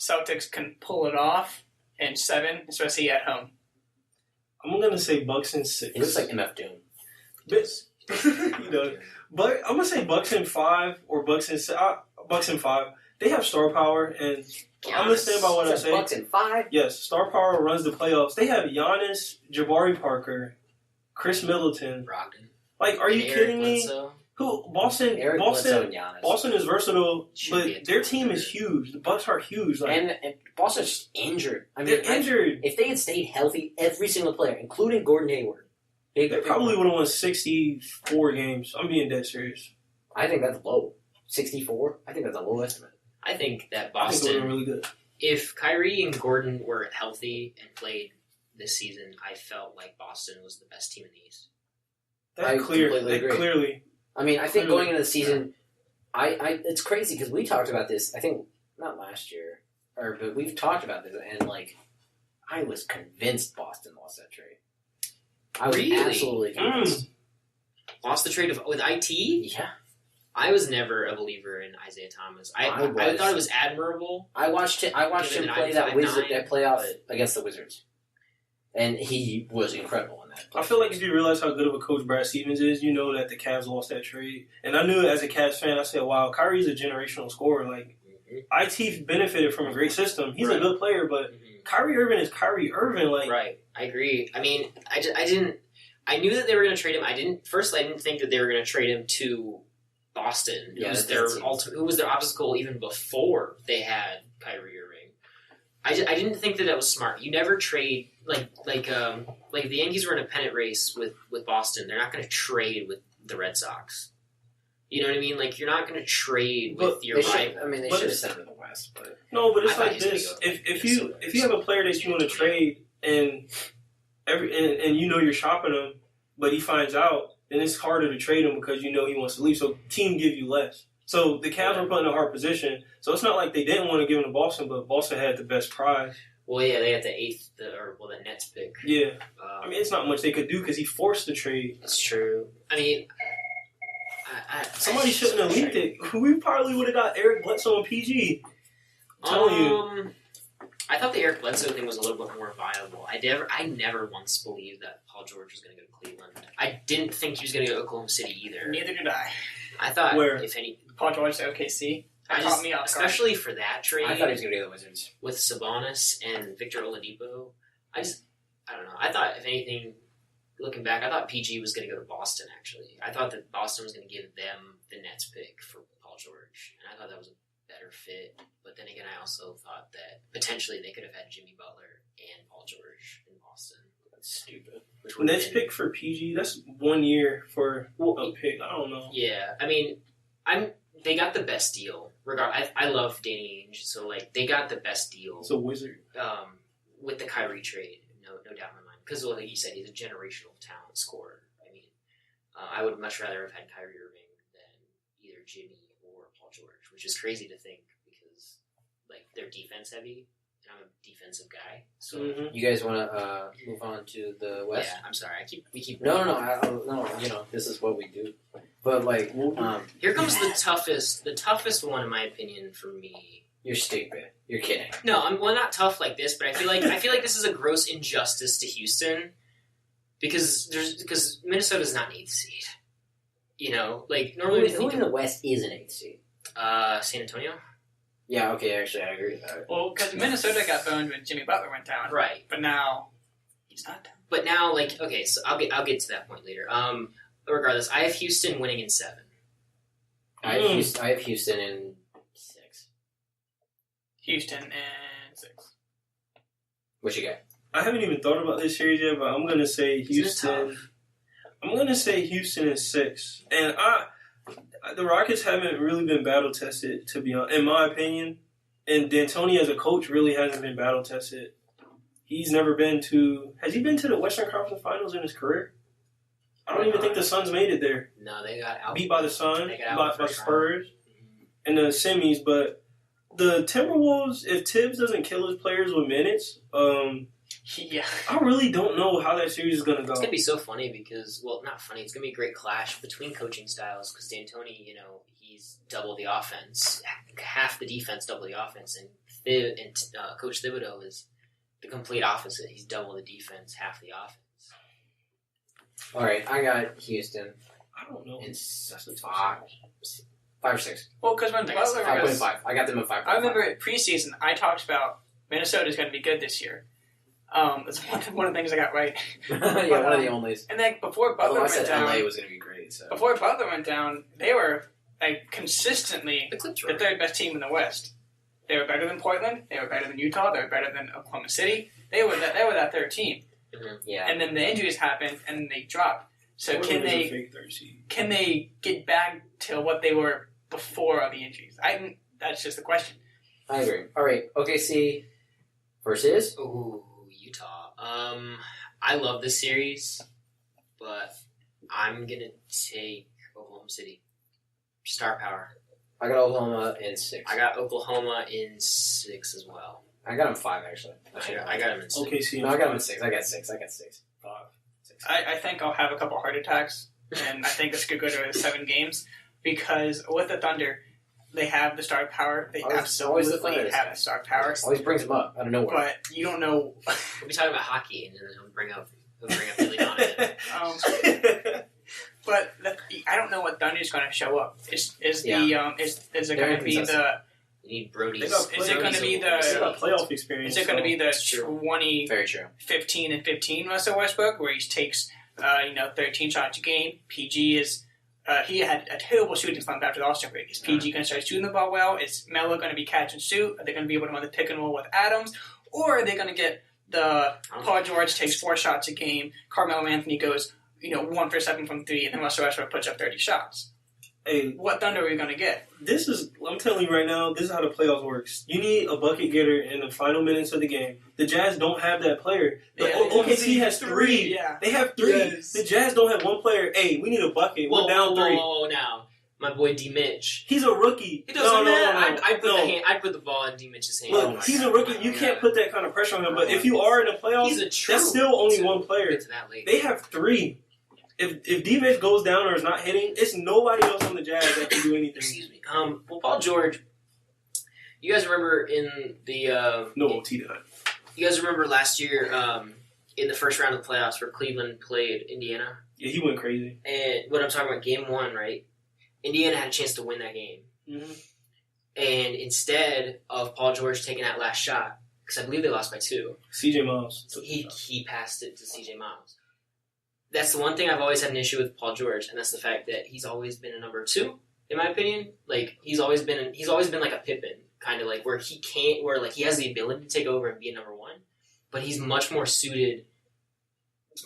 Celtics can pull it off in 7, especially at home. I'm gonna say Bucks in 6. He looks like MF Doom. You know, but I'm gonna say Bucks in 5 or Bucks in 5. They have star power, and I'm gonna stand by what I Just say. Bucks in 5. Yes, star power runs the playoffs. They have Giannis, Jabari Parker, Chris Middleton. Brogdon. Like, are you Eric kidding me? Bledsoe. Who Boston? Eric Bledsoe Boston. and Giannis. Boston is versatile, Should be a but their total team winner. is huge. The Bucks are huge. Like, And Boston's just injured. I mean, they're injured. if they had stayed healthy, every single player, including Gordon Hayward, They probably would have won 64 games. I'm being dead serious. I think that's low. 64? I think that's a low estimate. I think that I think Boston. they were really good. If Kyrie and Gordon were healthy and played this season, I felt like Boston was the best team in the East. I completely agree. Clearly. I mean, I think Clearly. going into the season, I it's crazy because we talked about this, I think, not last year, but we've talked about this, and, like, I was convinced Boston lost that trade. I was Really? absolutely convinced. Lost the trade with IT. Yeah. I was never a believer in Isaiah Thomas. I was. thought it was admirable. I watched him Given play that that 5'9", playoff against the Wizards. And he was incredible in that. I feel like if you realize how good of a coach Brad Stevens is, you know that the Cavs lost that trade. And I knew it as a Cavs fan. I said, wow, Kyrie's a generational scorer. Like, IT benefited from a great system. He's a good player, but Kyrie Irving is Kyrie Irving. Like, Right, I agree. I mean, I didn't. I knew that they were going to trade him. I didn't think that they were going to trade him to Boston. Yeah, It was that their seems- ultimate. It was their obstacle even before they had Kyrie Irving. I didn't think that was smart. You never trade like the Yankees were in a pennant race with Boston. They're not going to trade with the Red Sox. You know what I mean? Like, you're not going to trade with your rival. They But should have it's- sent him to the West. But no, but I it's thought like he was this. gonna go If Minnesota. you have a player that you want to trade and you know you're shopping him, but he finds out, then it's harder to trade him because you know he wants to leave. So team give you less. So the Cavs were put in a hard position. So it's not like they didn't want to give him to Boston, but Boston had the best prize. Well, yeah, they had the Nets pick. Yeah. I mean, it's not much they could do because he forced the trade. It's true. I mean, somebody shouldn't have leaked it. We probably would have got Eric Bledsoe and PG. I'm telling you. I thought the Eric Bledsoe thing was a little bit more viable. I never once believed that Paul George was going to go to Cleveland. I didn't think he was going to go to Oklahoma City either. Neither did I. I thought if any Paul George to OKC. Especially for that trade. I thought he was going to be the Wizards with Sabonis and Victor Oladipo. I don't know. I thought if anything, looking back, I thought PG was going to go to Boston. Actually, I thought that Boston was going to give them the Nets pick for Paul George, and I thought that was a better fit. But then again, I also thought that potentially they could have had Jimmy Butler and Paul George in Boston. That's stupid. Nets pick for PG. That's 1 year for a pick. I don't know. Yeah, I mean, they got the best deal. I love Danny Ainge, so like they got the best deal. It's a wizard. With the Kyrie trade, no doubt in my mind. Because like you said, he's a generational talent scorer. I mean, I would much rather have had Kyrie Irving than either Jimmy or Paul George, which is crazy to think because like they're defense heavy, and I'm a defensive guy. So You guys want to move on to the West? Yeah, I'm sorry. We keep. No. You know, this is what we do. But like, here comes the toughest one in my opinion for me. You're stupid. You're kidding. No, I'm not tough like this, but I feel like this is a gross injustice to Houston because Minnesota's not an 8th seed. You know, like normally who in the West is an 8th seed? San Antonio. Yeah. Okay. Actually, I agree with that. Well, because Minnesota got boned when Jimmy Butler went down, right? But now he's not down. But now, like, okay, so I'll get to that point later. Regardless, I have Houston winning in 7. I have Houston in 6. Houston in 6. What you got? I haven't even thought about this series yet, but I'm going to say Houston. I'm going to say Houston in 6. And the Rockets haven't really been battle tested, to be honest, in my opinion. And D'Antoni as a coach really hasn't been battle tested. He's never been to. Has he been to the Western Conference Finals in his career? I don't even think the Suns made it there. No, they got out. Beat by the Suns, by Spurs, in the semis. But the Timberwolves, if Tibbs doesn't kill his players with minutes, yeah, I really don't know how that series is going to go. It's going to be so funny because, well, not funny. It's going to be a great clash between coaching styles because D'Antoni, you know, he's double the offense, half the defense, double the offense, and Coach Thibodeau is the complete opposite. He's double the defense, half the offense. All right, I got Houston. I don't know. In 5 or 6. Well, because when Butler was 5.5, I got them in 5.5. I remember preseason I talked about Minnesota's going to be good this year. That's one of the things I got right. One of the onlys. And then before Butler went down, LA was going to be great. So. Before Butler went down, they were like consistently the third best team in the West. They were better than Portland. They were better than Utah. They were better than Oklahoma City. They were that third team. Mm-hmm. Yeah. And then the injuries happened, and they dropped. So can they get back to what they were before all the injuries? That's just the question. I agree. All right, OKC versus Utah. I love this series, but I'm gonna take Oklahoma City. Star power. I got Oklahoma in 6. I got Oklahoma in 6 as well. I got them 5 actually. I got them in 6. OKC. No, I got them in 6. I got 6. 5. 6. I think I'll have a couple heart attacks, and I think this could go to 7 games because with the Thunder, they have the star power. They absolutely have the star power. Always brings them up out of nowhere. But you don't know. We'll be talking about hockey, and then he'll bring up Billy Donovan. But I don't know what Thunder's going to show up. Is it going to be the? You need Brody. Is it going to be the playoff experience? Is it going to be the 15 and 15 Russell Westbrook, where he takes 13 shots a game? PG is he had a terrible shooting slump after the All-Star break. Is PG going to start shooting the ball well? Is Melo going to be catch and shoot? Are they going to be able to run the pick and roll with Adams, or are they going to get the Paul George takes 4 shots a game, Carmelo Anthony goes 1 for 7 from 3, and then Russell Westbrook puts up 30 shots? Hey, what Thunder are we going to get? I'm telling you right now, this is how the playoffs works. You need a bucket getter in the final minutes of the game. The Jazz don't have that player. OKC has 3. Yeah. They have 3. Yes. The Jazz don't have one player. Hey, we need a bucket. We're down 3. Whoa, now. my boy D. Mitch. He's a rookie. He doesn't matter. No. I'd put the ball in D. Mitch's hand. Look, he's a rookie. You can't put that kind of pressure on him. But if you are in the playoffs, that's still only one player. They have 3. If D-Mitch goes down or is not hitting, it's nobody else on the Jazz that can do anything. Excuse me. Well, Paul George, you guys remember in the... No, T-Dot. You guys remember last year in the first round of the playoffs where Cleveland played Indiana? Yeah, he went crazy. And what I'm talking about, game 1, right? Indiana had a chance to win that game. Mm-hmm. And instead of Paul George taking that last shot, because I believe they lost by 2. C.J. Miles. He passed it to C.J. Miles. That's the one thing I've always had an issue with Paul George, and that's the fact that he's always been a number 2, in my opinion. Like he's always been like a Pippen, kind of like where he has the ability to take over and be a number 1, but he's much more suited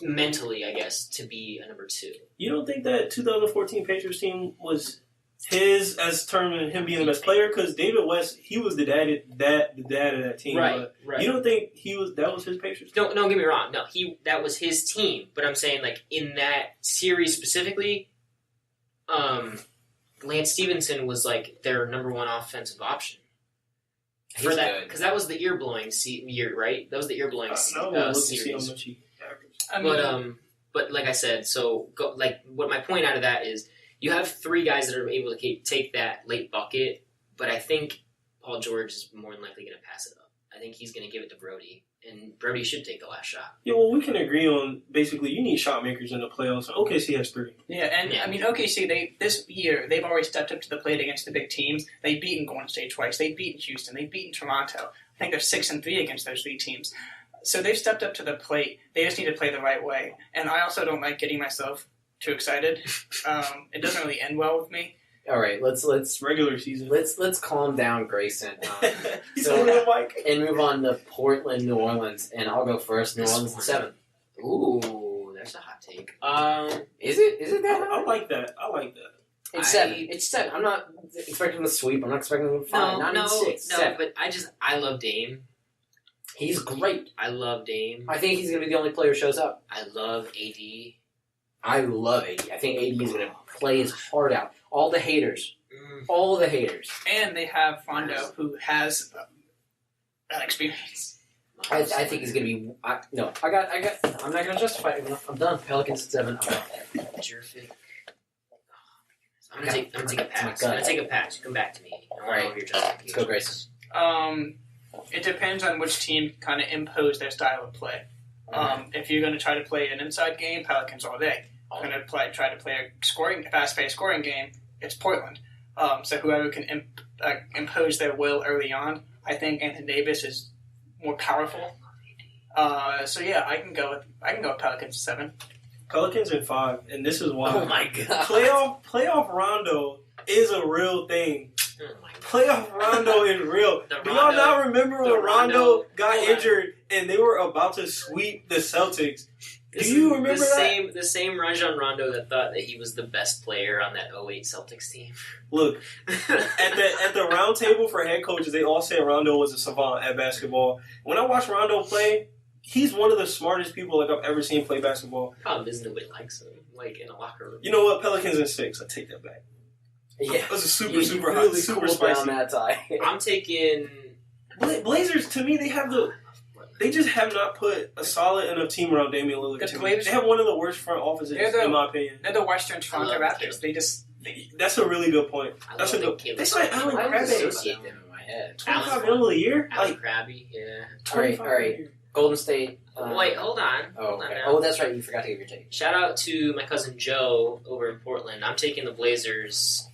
mentally, I guess, to be a number 2. You don't think that 2014 Patriots team was his as terming him being the best player? Because David West, he was the dad of that team. Right. You don't think that was his Patriots team? No, don't get me wrong. No, that was his team. But I'm saying, like, in that series specifically, Lance Stevenson was, like, their number 1 offensive option. For that, because that was the ear-blowing year, right? That was the ear-blowing series. See how much he averaged. But like I said, what my point out of that is, you have 3 guys that are able to take that late bucket, but I think Paul George is more than likely going to pass it up. I think he's going to give it to Brody, and Brody should take the last shot. Yeah, well, we can agree on basically you need shot makers in the playoffs. OKC has 3. Yeah, and I mean OKC, this year they've already stepped up to the plate against the big teams. They've beaten Golden State twice. They've beaten Houston. They've beaten Toronto. I think they're 6-3 against those 3 teams. So they've stepped up to the plate. They just need to play the right way. And I also don't like getting myself too excited. It doesn't really end well with me. All right, let's regular season. Let's calm down, Grayson. He's on the mic. And move on to Portland, New Orleans, and I'll go first. New Orleans in 7. Ooh, there's a hot take. Is it that high? I like that. It's 7. It's 7. I'm not expecting the sweep. I'm not expecting the 5. No, 6. 7. But I love Dame. He's great. I love Dame. I think he's going to be the only player who shows up. I love AD. I love AD. I think AD is going to play his heart out. All the haters. All the haters. And they have Rondo, who has that experience. I think he's going to be... I'm not going to justify it. I'm done. Pelicans at 7. Terrific. I'm going to take a pass. I'm going to take a pass. Come back to me. All right. Let's go, Grayson. It depends on which team kind of impose their style of play. If you're going to try to play an inside game, Pelicans all day. If you're going to try to play a fast-paced scoring game, it's Portland. So whoever can impose their will early on, I think Anthony Davis is more powerful. So yeah, I can go with Pelicans 7. Pelicans in 5, and this is why. Oh my god! Playoff Rondo is a real thing. Oh my God. Playoff Rondo is real. Do y'all not remember when Rondo got injured and they were about to sweep the Celtics? Do you remember that? The same Rajon Rondo that thought that he was the best player on that 08 Celtics team. Look, at the round table for head coaches, they all said Rondo was a savant at basketball. When I watch Rondo play, he's one of the smartest people I've ever seen play basketball. Problem is nobody likes him, in a locker room. You know what? Pelicans in 6. I take that back. Yeah, it was a super really hot, super spicy. That tie. I'm taking Blazers. To me, they just have not put a solid enough team around Damian Lillard. They have one of the worst front offices, in my opinion. They're the Western Toronto Raptors. That's a really good point. That's a good. They signed Alan Krabbe. Associate them in my head. $25 million a year. Alan Krabbe, yeah. All right. Golden State. Wait, hold on. Oh, that's right. You forgot to give your take. Shout out to my cousin Joe over in Portland. I'm taking the Blazers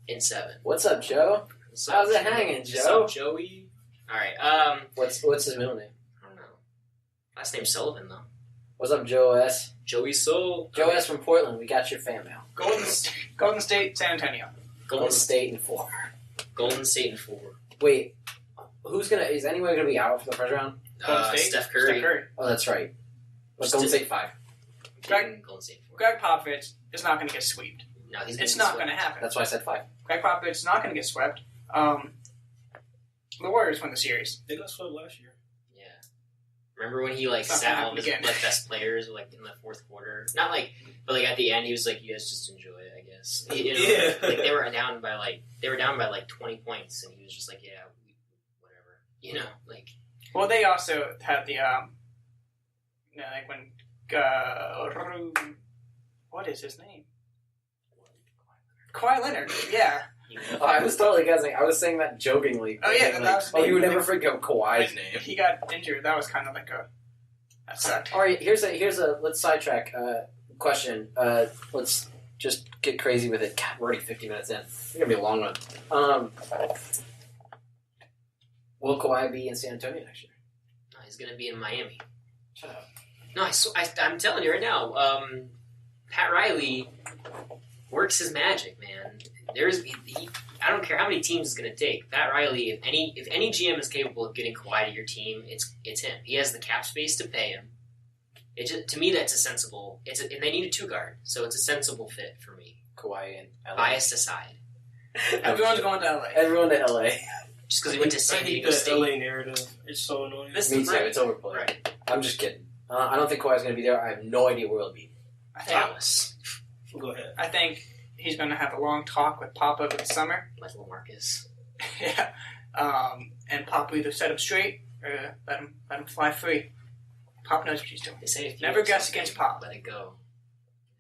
in 7. What's up, Joe? How's it hanging, Joe? What's up, Joey? All right. What's his middle name? I don't know. Last name's Sullivan though. What's up, Joe S? Joey Soul. Joe S from Portland. We got your fan mail. Golden State, San Antonio. Golden State in 4. Golden State in 4. Wait, is anyone gonna be out for the first round? Steph Curry. Oh, that's right. But Golden State 5. Golden State 4. Greg Popovich is not going to get swept. No, it's not going to happen. That's why I said 5. Greg Popovich is not going to get swept. The Warriors won the series. They got swept last year. Yeah. Remember when he like It's not sat gonna all of his happen again. like best players like in the fourth quarter? Not like, but like at the end, he was like, "You guys just enjoy it, I guess." You know, Yeah. like they were down by like 20 points, and he was just like, "Yeah, whatever." You know, like. Well, they also had the like when what is his name? Kawhi Leonard. Yeah. Oh, I was totally guessing. I was saying that jokingly. Oh, yeah, Like, that was oh, you would me. never forget Kawhi's name. He got injured. That was kind of like that sucked. All right, here's a let's sidetrack question. Let's just get crazy with it. God, we're already 50 minutes in. It's gonna be a long one. Will Kawhi be in San Antonio next year? No, he's gonna be in Miami. Shut up. No, I'm telling you right now. Pat Riley works his magic, man. I don't care how many teams it's going to take. Pat Riley, if any GM is capable of getting Kawhi to your team, it's him. He has the cap space to pay him. To me, that's a sensible. And they need a 2-guard, so it's a sensible fit for me. Kawhi and LA. Biased aside, Everyone's going to LA. Everyone to LA. just because he went to San I hate Diego the State. LA narrative. It's so annoying. This Me is too. right. It's overplayed. Right. I'm just kidding. I don't think Kawhi's going to be there. I have no idea where he'll be. Dallas. Go ahead. I think he's going to have a long talk with Pop over the summer. Like LaMarcus. Yeah. And Pop will either set him straight or let him fly free. Pop knows what he's doing. They say if you Never want guess something, against Pop. Let it go.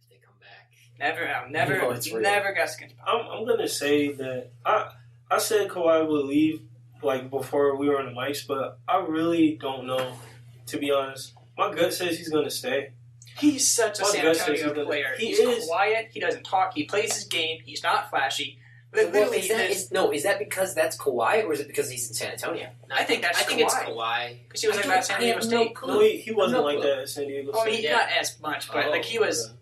If they come back. Never guess against Pop. I'm gonna say that I said Kawhi would leave like before we were on the mics, but I really don't know. To be honest, my gut says he's gonna stay. He's such a My San gut says Antonio player. he He's is. quiet. He doesn't talk. He plays his game. He's not flashy. But Well, literally, is that because that's Kawhi, or is it because he's in San Antonio? No, I think that's I think it's Kawhi. Kawhi. because he was like that at San Diego State. No, he wasn't No like clue. that at San Diego Well, I State. mean, Yeah. not as much, but like he was. okay.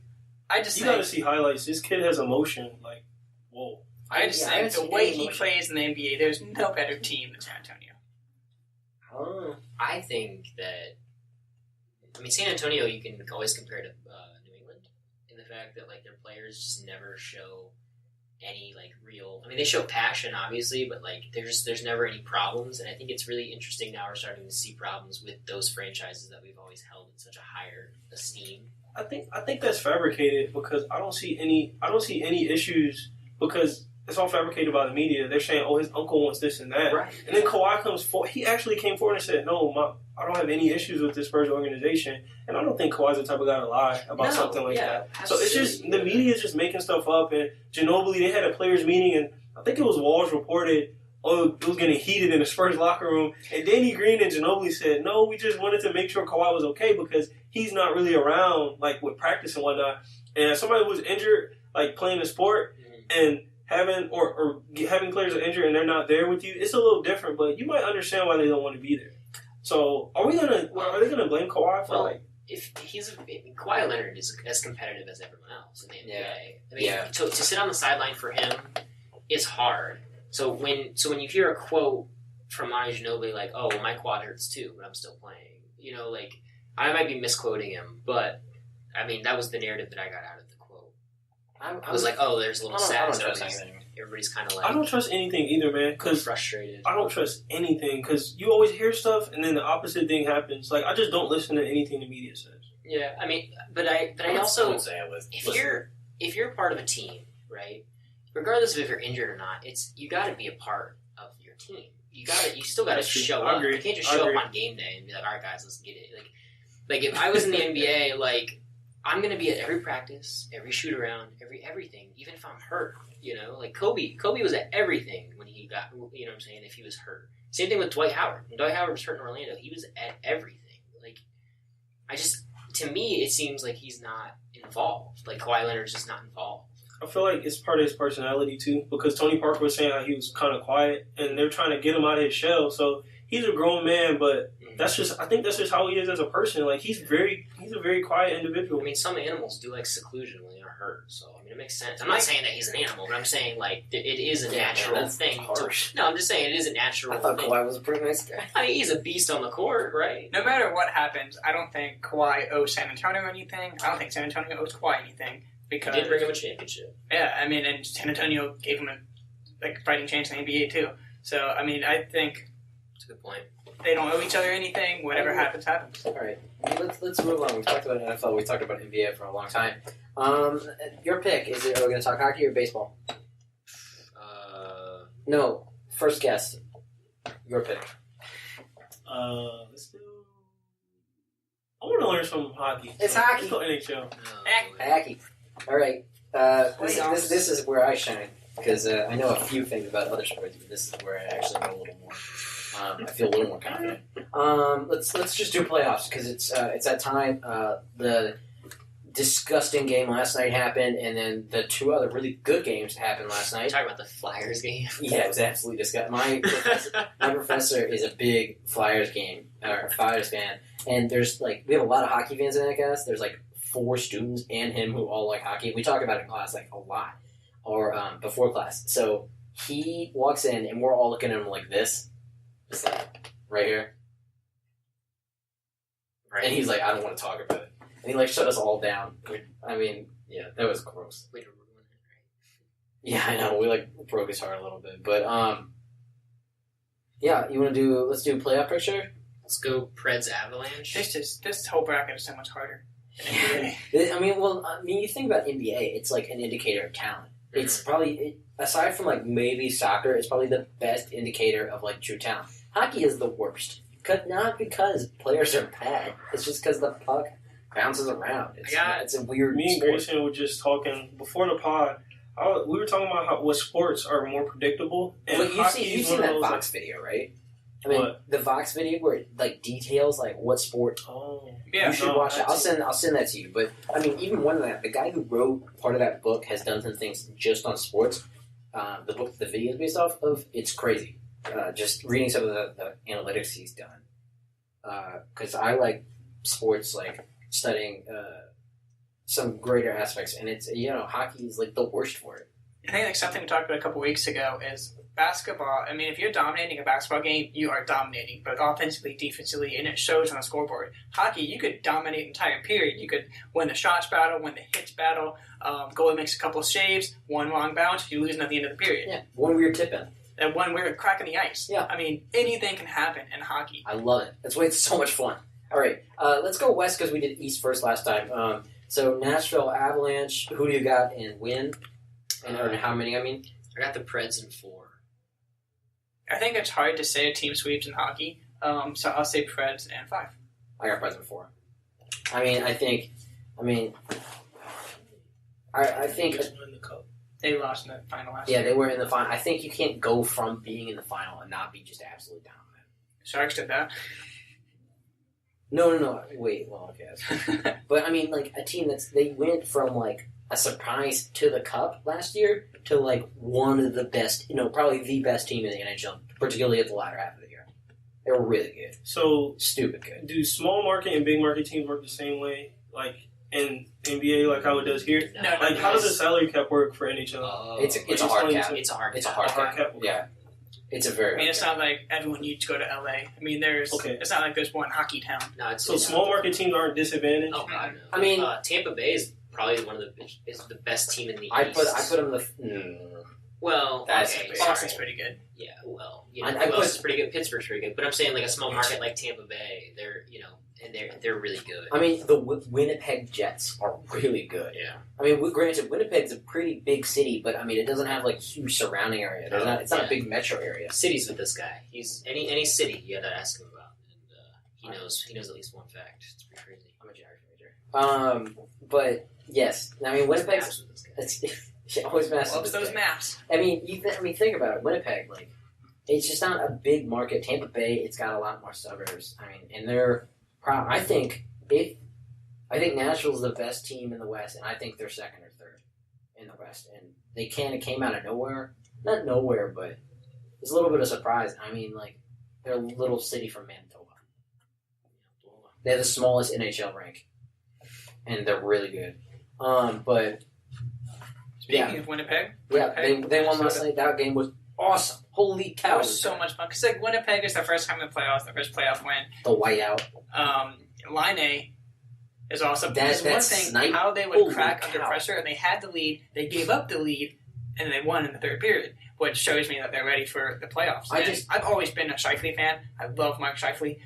I just You think, gotta see highlights. This kid has emotion. Like, whoa. I just Yeah, I think haven't the seen way any he motion. plays in the NBA, there's no better team than San Antonio. Oh. I think that. I mean, San Antonio, you can always compare to New England in the fact that like their players just never show any like real. I mean, they show passion, obviously, but like there's never any problems. And I think it's really interesting now we're starting to see problems with those franchises that we've always held in such a higher esteem. I think that's fabricated because I don't see any issues because it's all fabricated by the media. They're saying, "Oh, his uncle wants this and that," Right. and then Kawhi comes forward. He actually came forward and said, "No, I don't have any issues with this Spurs organization," and I don't think Kawhi's the type of guy to lie about something like that. So it's just the media is just making stuff up. And Ginobili, they had a players meeting, and I think it was Walsh reported, "Oh, it was getting heated in the Spurs locker room," and Danny Green and Ginobili said, "No, we just wanted to make sure Kawhi was okay because he's not really around like with practice and whatnot." And somebody who's injured, like playing a sport, and having or having players that are injured and they're not there with you, it's a little different. But you might understand why they don't want to be there. So are they gonna blame Kawhi for like? If Kawhi Leonard is as competitive as everyone else in the NBA. Yeah. I mean, Yeah. to sit on the sideline for him is hard. So when you hear a quote from Manu Ginobili like, "Oh, well, my quad hurts too, but I'm still playing," you know, like I might be misquoting him, but I mean that was the narrative that I got out of the quote. I was like, "Oh, there's a little sad." I don't trust anything. Everybody's kind of like I don't trust anything either, man. Because frustrated. I don't trust anything because you always hear stuff and then the opposite thing happens. Like I just don't listen to anything the media says. Yeah, I mean, but I also say I was. if you're part of a team, right? Regardless of if you're injured or not, you got to be a part of your team. You still got to That's true. show I up. agree. You can't just I show agree. up on game day and be like, "All right, guys, let's get it." Like if I was in the NBA, like I'm gonna be at every practice, every shoot around, everything, even if I'm hurt. You know, like Kobe was at everything when he got. You know what I'm saying? If he was hurt, same thing with Dwight Howard. When Dwight Howard was hurt in Orlando, he was at everything. Like to me, it seems like he's not involved. Like Kawhi Leonard's just not involved. I feel like it's part of his personality too because Tony Parker was saying how he was kind of quiet and they're trying to get him out of his shell. So he's a grown man, but I think that's just how he is as a person. Like he's a very quiet individual. I mean, some animals do like seclusion when they're hurt, so I mean, it makes sense. I'm not saying that he's an animal, but I'm saying like it is a natural that's thing. harsh. No, I'm just saying it is a natural I thought thing. Kawhi was a pretty nice guy. I mean, he's a beast on the court, right? No matter what happens, I don't think Kawhi owes San Antonio anything. I don't think San Antonio owes Kawhi anything He because did bring him a championship. yeah, I mean, and San Antonio gave him a fighting chance in the NBA too. So I mean, I think That's a good point. They don't owe each other anything. Whatever happens, happens. All right, let's move on. We talked about NFL. We talked about NBA for a long time. Your pick is it? Are we going to talk hockey or baseball? No. First guess. Your pick. Let's do. I want to learn some hockey. It's hockey. Let's go NHL. Hockey. All right. This is where I shine because I know a few things about other sports, but this is where I actually know a little more. I feel a little more confident. Let's just do playoffs because it's that time. The disgusting game last night happened, and then the two other really good games happened last night. Talking about the Flyers game. Yeah, it was absolutely disgusting. My professor is a big Flyers fan, and there's we have a lot of hockey fans in that class. There's 4 students and him who all like hockey. We talk about it in class a lot, or before class. So he walks in, and we're all looking at him like this. Just right here. Right. And he's like, I don't want to talk about it. And he shut us all down. I mean, yeah, that was gross. Way to ruin it, right? Yeah, I know. We broke his heart a little bit. But yeah, let's do playoff picture? Let's go Preds Avalanche. This whole bracket is so much harder. I mean, you think about NBA, it's an indicator of talent. It's probably, aside from maybe soccer, it's probably the best indicator of true talent. Hockey is the worst. Not because players are bad, it's just because the puck bounces around. It's a weird Me and sport. Grayson were just talking before the pod. We were talking about what sports are more predictable. And But you've seen that Vox video, right? I mean, what? The Vox video where it details what sport. Oh, Yeah, you should watch it. I'll send that to you. But I mean, even more than that, the guy who wrote part of that book has done some things just on sports. The book the video is based off of, it's crazy. Just reading some of the analytics he's done. Because I like sports, studying some greater aspects, and it's hockey is the worst for it. I think something we talked about a couple weeks ago is basketball. I mean, if you're dominating a basketball game, you are dominating, both offensively, defensively, and it shows on the scoreboard. Hockey, you could dominate an entire period. You could win the shots battle, win the hits battle. Goalie makes a couple of saves, one long bounce, you lose at the end of the period. Yeah, one weird tip in. And one weird crack in the ice. Yeah. I mean, anything can happen in hockey. I love it. That's why it's so much fun. All right, let's go west because we did east first last time. So Nashville Avalanche, who do you got in win? Or how many, I mean? I got the Preds in 4. I think it's hard to say a team sweeps in hockey, so I'll say Preds and 5. I got Preds in 4. I think They lost in the final last yeah, year. they were in the final. I think you can't go from being in the final and not be just absolutely dominant. Sharks did that. No. Wait, well, okay. But I mean, a team they went from a surprise to the cup last year to one of the best, probably the best team in the NHL, particularly at the latter half of the year. They were really good. So Stupid good. do small market and big market teams work the same way, in NBA, how it does here? No, How does the salary cap work for NHL? It's a hard cap. It's a hard It's a cap. hard cap. Yeah. It's a very I mean, hard it's cap. not like everyone needs to go to LA. I mean, it's not like there's one hockey town. No, it's So small market teams aren't disadvantaged? Oh God, no. I mean- Tampa Bay is probably is the best team in the I East. put them the. Well, That's okay, big. Boston's sorry. pretty good. Yeah, well, I who put- else is pretty good? Pittsburgh's pretty good, but I'm saying a small market like Tampa Bay, they're and they're really good. I mean, the Winnipeg Jets are really good. Yeah. I mean, granted, Winnipeg's a pretty big city, but I mean, it doesn't have huge surrounding area. It's not a big metro area. Cities with this guy. He's any city you gotta ask him about, and he knows at least one fact. It's pretty crazy. I'm a geography major. But yes, I mean, Winnipeg's. Maps with this guy. It's always massive. Loves those maps. I mean, think about it. Winnipeg, it's just not a big market. Tampa Bay, it's got a lot more suburbs. I mean, and they're. I think Nashville's the best team in the West, and I think they're second or third in the West. And they kind of came out of nowhere. Not nowhere, but it's a little bit of surprise. I mean, they're a little city from Manitoba. They have the smallest NHL rank, and they're really good. But Speaking of Winnipeg, yeah, they won last night. That game was awesome. Holy cow! that was so much fun. Because Winnipeg is their first time in the playoffs, their first playoff win. The whiteout. Line A is awesome. That's Because one thing, snipe. how they would Holy crack under cow. pressure, and they had the lead. They gave up the lead, and they won in the third period, which shows me that they're ready for the playoffs. I've always been a Scheifele fan. I love Mark Scheifele.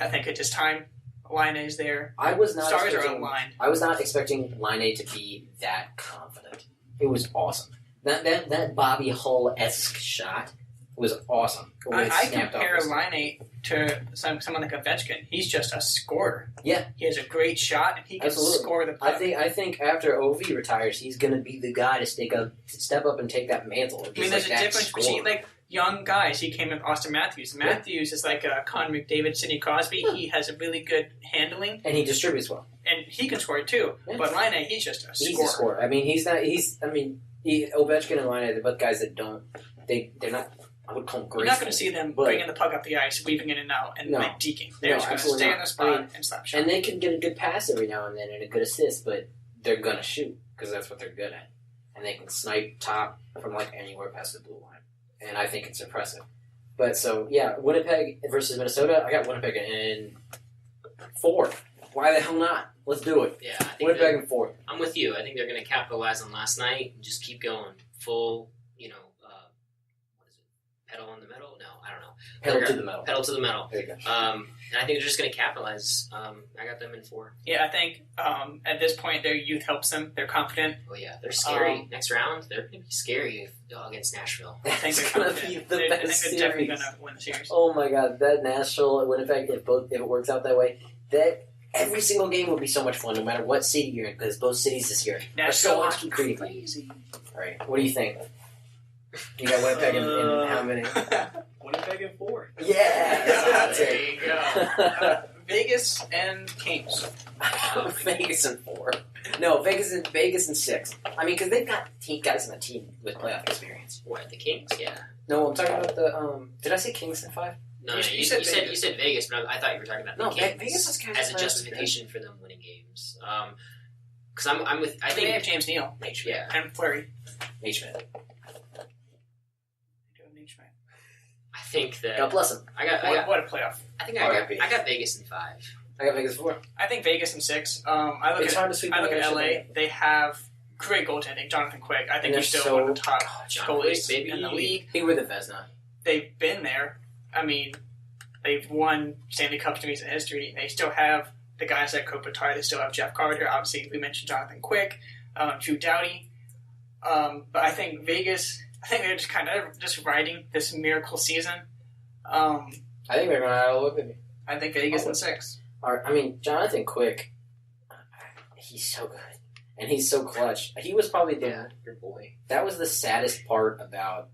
I think it's just time. Line is there. Stars are aligned. I was not expecting Line to be that confident. It was awesome. That Bobby Hull-esque shot was awesome. I compare Line to someone like Ovechkin. He's just a scorer. Yeah. He has a great shot, and he can score the puck. I think after OV retires, he's going to be the guy to step up and take that mantle. There's a difference between young guys. He came with Austin Matthews. Matthews is like a Connor McDavid, Sidney Crosby. He has a really good handling. And he distributes well. And he can score too. Yeah. But Line, he's just a scorer. He's a scorer. I mean, Ovechkin and Line, they're both guys that they're not, I would call them graceful. You're not going to see them bringing the puck up the ice, weaving in and out, and deking. They're just going to stay in their spot and slap shot. And they can get a good pass every now and then and a good assist, but they're going to shoot because that's what they're good at. And they can snipe top from anywhere past the blue line. And I think it's impressive. But so, yeah, Winnipeg versus Minnesota, I got Winnipeg in 4. Why the hell not? Let's do it. Yeah, I think Winnipeg in 4. I'm with you. I think they're going to capitalize on last night and just keep going. Full, what is it? Pedal on the metal? No, I don't know. Pedal to the metal. Pedal to the metal. There you go. And I think they're just going to capitalize. I got them in 4. Yeah, I think at this point their youth helps them. They're confident. Oh yeah, they're scary. Next round, they're going to be scary against Nashville. I think they're going to be the best I think series. they're definitely going to win the series. Oh my god, that Nashville Winnipeg, if it works out that way, that every single game will be so much fun, no matter what city you're in, because both cities this year are so hockey crazy. All right, what do you think? You got Winnipeg in how many? Winnipeg in 4. Yeah, there you go. Vegas and Kings. Vegas in 4. No, Vegas in 6. I mean, because they've got guys on the team with playoff experience. What, the Kings? Yeah. No, I'm talking about the. Did I say Kings in 5? No, you said Vegas, but I thought you were talking about the Kings Vegas is kind of as a justification for them winning games. Because I'm with. I think they have James Neal. Yeah. And Fleury. Nate Schmidt. I think that. God bless him. What a playoff. I think I got Vegas in 5. I got Vegas 4. I think Vegas in 6. I look at LA. They have great goaltending. Jonathan Quick. I think he's still one of the top goalies in the league. He were the Vezina. They've been there. I mean, they've won Stanley Cups in recent history. They still have the guys like Kopitar. They still have Jeff Carter. Obviously, we mentioned Jonathan Quick, Drew Doughty. But I think Vegas. I think they're just kind of just riding this miracle season. I think they're going to look at me. I think Vegas in 6. I mean, Jonathan Quick, he's so good. And he's so clutch. He was probably your boy. That was the saddest part about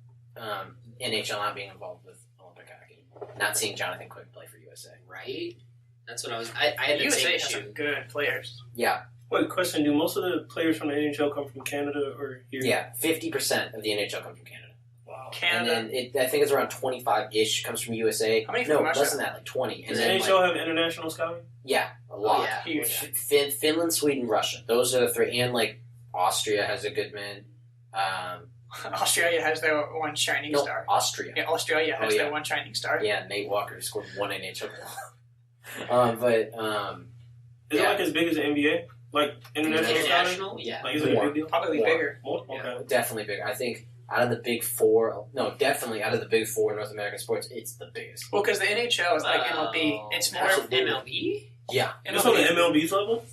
NHL not being involved with Olympic hockey. Not seeing Jonathan Quick play for USA. Right? That's what I was... I had the same USA issue. has some good players. Yeah. Wait, question. Do most of the players from the NHL come from Canada or here? Yeah, 50% of the NHL come from Canada. Wow. Canada. And then I think it's around 25-ish comes from USA. How many from Russia? Less than that, 20. Does the NHL have international scouting? Yeah, a lot. Oh, yeah. Huge. Finland, Sweden, Russia. Those are the 3. And, Austria has a good man. Australia has their one shining star. Austria. Yeah, Australia has their one shining star. Yeah, Nate Walker scored 1 NHL goal. Is it as big as the NBA? International? Yeah. Is it a big deal? Probably bigger. More? Okay. Yeah, definitely bigger. I think out of the big 4, definitely out of the big 4 North American sports, it's the biggest. Well, because the NHL is like MLB. It's more MLB? Yeah. It's on the MLB's level?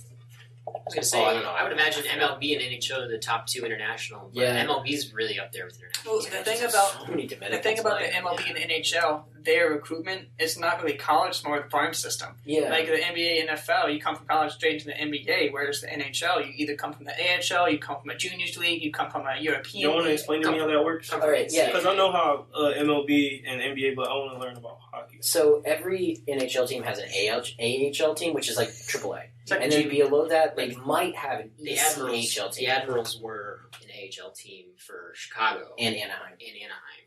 I was going to say, I don't know. I would imagine MLB and NHL are the top 2 international. But MLB's really up there with international. Well, the thing about the MLB and the NHL, their recruitment is not really college, it's more the farm system. Yeah. Like the NBA, NFL, you come from college straight into the NBA, whereas the NHL, you either come from the AHL, you come from a juniors league, you come from a European You want to explain to me how that works? All right, yeah. Because I know how MLB and NBA, but I want to learn about hockey. So every NHL team has an AHL team, which is like AAA. Like and then below that, they might have an the ECHL team. The Admirals were an AHL team for Chicago. And Anaheim.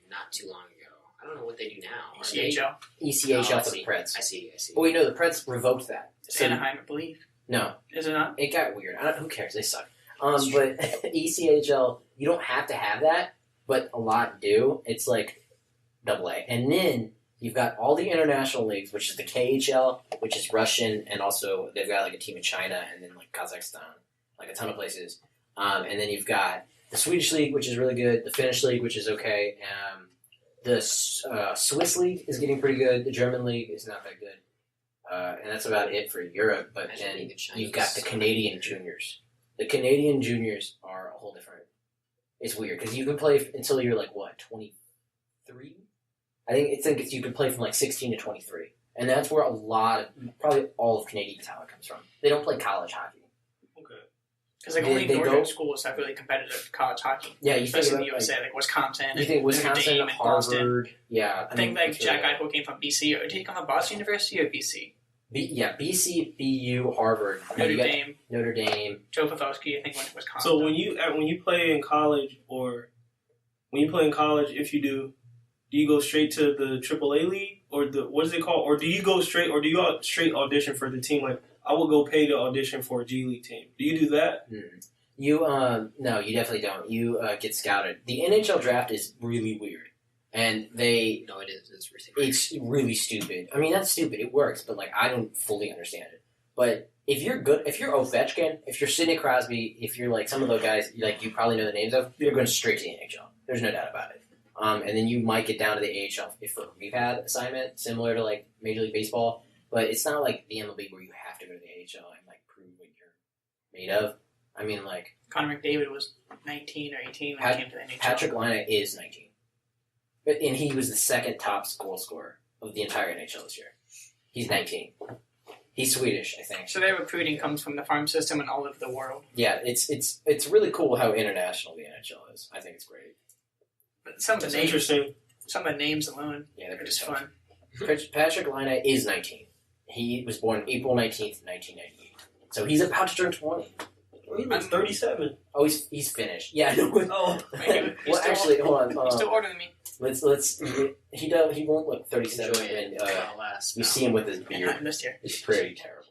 Not too long ago. I don't know what they do now. ECHL. ECHL for the Preds. I see. Oh, wait, no, the Preds revoked that. So, Anaheim, I believe. No. Is it not? It got weird. Who cares? They suck. But ECHL, you don't have to have that, but a lot do. It's like AA. And then you've got all the international leagues, which is the KHL, which is Russian, and also they've got a team in China and then Kazakhstan, a ton of places. And then you've got the Swedish league, which is really good, the Finnish league, which is okay, the Swiss league is getting pretty good, the German league is not that good, and that's about it for Europe. But then you've got the Canadian juniors. The Canadian juniors are a whole different. It's weird because you can play until you're like what 23. I think you can play from like 16 to 23, and that's where probably all of Canadian talent comes from. They don't play college hockey. Okay. Because only northern schools have really competitive college hockey. Yeah, you especially think in the USA, like Wisconsin. You think Wisconsin, Notre Dame, Harvard, Boston. Yeah. I think like Jack Eichel came from BC, or did he come from Boston University or BC? BC, BU, Harvard, Notre Dame. Joe Pavelski, I think, went to Wisconsin. So when you play in college, if you do you go straight to the AAA league or what is it called, or do you go straight audition for the team? Like I would go pay to audition for a G League team. Do you do that? You no, you definitely don't. You get scouted. The NHL draft is really weird. And it is. It's ridiculous. It's really stupid. I mean, that's stupid. It works, but like I don't fully understand it. But if you're good, if you're Ovechkin, if you're Sidney Crosby, if you're like some of those guys, like you probably know the names of, you're going straight to the NHL. There's no doubt about it. And then you might get down to the AHL for a rehab assignment, similar to like Major League Baseball. But it's not like the MLB where you have to go to the AHL and like prove what you're made of. I mean, like Connor McDavid was 19 or 18 when he came to the NHL. Patrick Laine is 19. And he was the second top goal scorer of the entire NHL this year. He's 19. He's Swedish, I think. So their recruiting comes from the farm system and all over the world. Yeah, it's really cool how international the NHL is. I think it's great. But some of the names alone, they're just fun. Patrick Laine is 19. He was born April 19th, 1998. So he's about to turn 20. I'm 37. Oh, he's Finnish. Yeah, no. Oh, well, actually, hold on. He's still older than me. Let's. He won't look 37, and you see him with his beard. It's pretty terrible.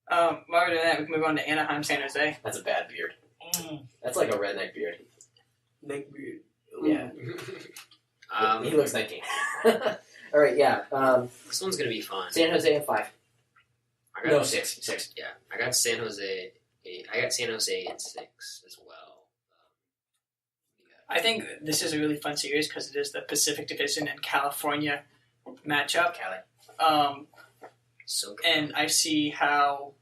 While we're doing that, we can move on to Anaheim, San Jose. That's a bad beard. That's like a redneck beard. Neck beard. Yeah. He looks 19. All right, yeah. This one's gonna be fun. San Jose in 5. No, 6. Yeah, I got San Jose in 6 as well. I think this is a really fun series because it is the Pacific Division and California matchup. And I see how.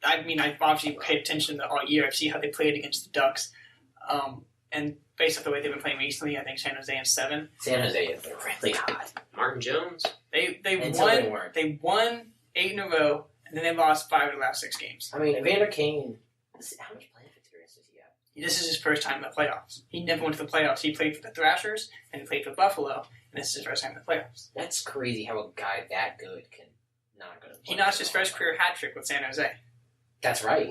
I mean, I've obviously paid attention to all year. I see how they played against the Ducks, and based off the way they've been playing recently, I think San Jose in 7. San Jose is really hot. Martin Jones. They won 8 in a row, and then they lost 5 of the last 6 games. I mean, Evander Kane. How much playoff experience does he have? This is his first time in the playoffs. He never went to the playoffs. He played for the Thrashers, and he played for Buffalo, and this is his first time in the playoffs. That's crazy how a guy that good can not go to the playoffs. He notched his first career hat trick with San Jose. That's right.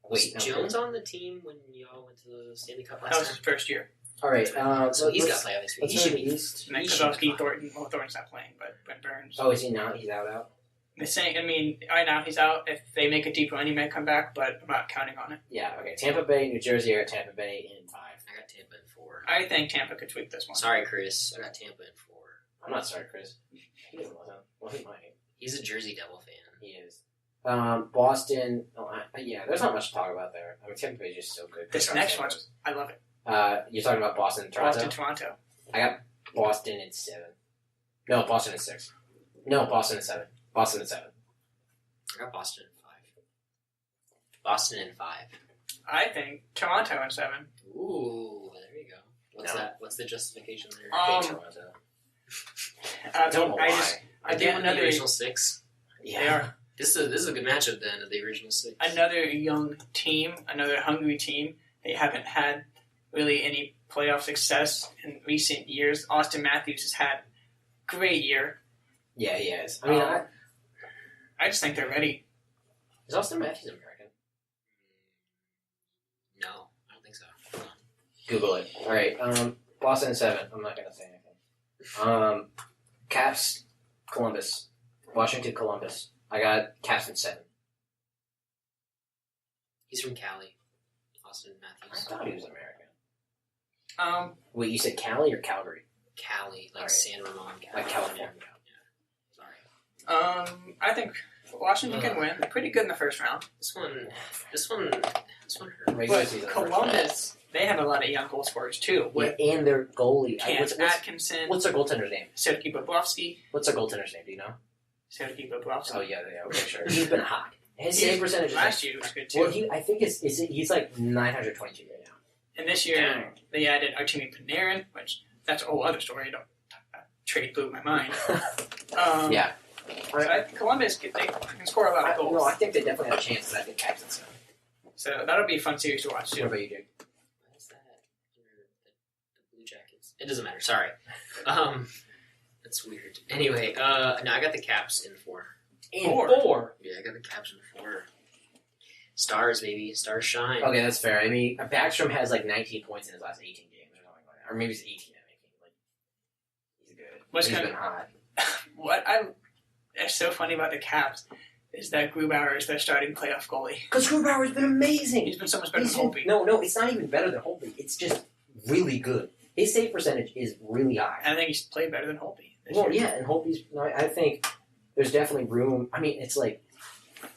Was Jones on the team when y'all went to the Stanley Cup last time? That was time? his first year. All right. So he's got playoff experience. He should be East. And then Kozlowski, Thornton's not playing, but Brent Burns. Oh, is he not? He's out? They're saying, I mean, right now he's out. If they make a deep run, he might come back, but I'm not counting on it. Yeah, okay. Tampa Bay, New Jersey are at Tampa Bay in 5. I got Tampa in 4. I think Tampa could tweak this one. Sorry, Chris. I got Tampa in 4. I'm not sorry, Chris. He doesn't listen. Well, he might. He's a Jersey Devil fan. He is. Boston. Yeah, there's not much to talk about there. I mean, Tampa Bay is just so good. This next one, I love it. You're talking about Boston and Toronto? Toronto. I got Boston in 7. No, Boston in 6. No, Boston in 7. Boston in 7. I got Boston in 5. Boston in 5. I think Toronto in 7. Ooh, there you go. What's that? What's the justification there? Toronto. Don't know why. I think another original 6. Yeah. They are. This is a good matchup then of the original 6. Another young team, another hungry team. They haven't had really any playoff success in recent years. Austin Matthews has had a great year. Yeah, he has. I mean, I just think they're ready. Is Austin Matthews American? No, I don't think so. Google it. All right, Boston in 7. I'm not gonna say anything. Caps, Columbus, Washington, Columbus. I got Caps in 7. He's from Cali. Austin Matthews. I thought he was American. Wait, you said Cali or Calgary? Cali, like right. San Ramon, Cali. Like California. Yeah. Sorry. I think Washington can win. They're pretty good in the first round. This one hurt. Regular But season, Columbus, they have a lot of young goal scorers too. With yeah, and their goalie. Cam Atkinson, What's their goaltender's name? Sergei Bobrovsky. What's their goaltender's name? Do you know? Sergei Bobrovsky. Oh yeah, okay, sure. He's been hot. His save percentage. Last year was good too. Well, I think he's like 922 right now. And this year they added Artemi Panarin, which that's a whole other story. Don't trade blew my mind. Yeah. So I think Columbus they can score a lot of goals. No, I think they definitely have a chance, but I think Caps and so. So that'll be a fun series to watch What too. about you, Jake? What is that? The Blue Jackets. It doesn't matter. Sorry. That's weird. Anyway, no, I got the Caps in 4. Four. Yeah, I got the Caps in 4. Stars, baby. Stars shine. Okay, that's fair. I mean, Backstrom has like 19 points in his last 18 games or something like that. Or maybe it's 18 and 18. Like, he's good. He's been hot. What is so funny about the Caps is that Grubauer is their starting playoff goalie. Because Grubauer's been amazing. He's been so much better than Holtby. No, it's not even better than Holtby. It's just really good. His save percentage is really high. And I think he's played better than Holtby. Well, yeah, and Holtby's. I think there's definitely room. I mean, it's like,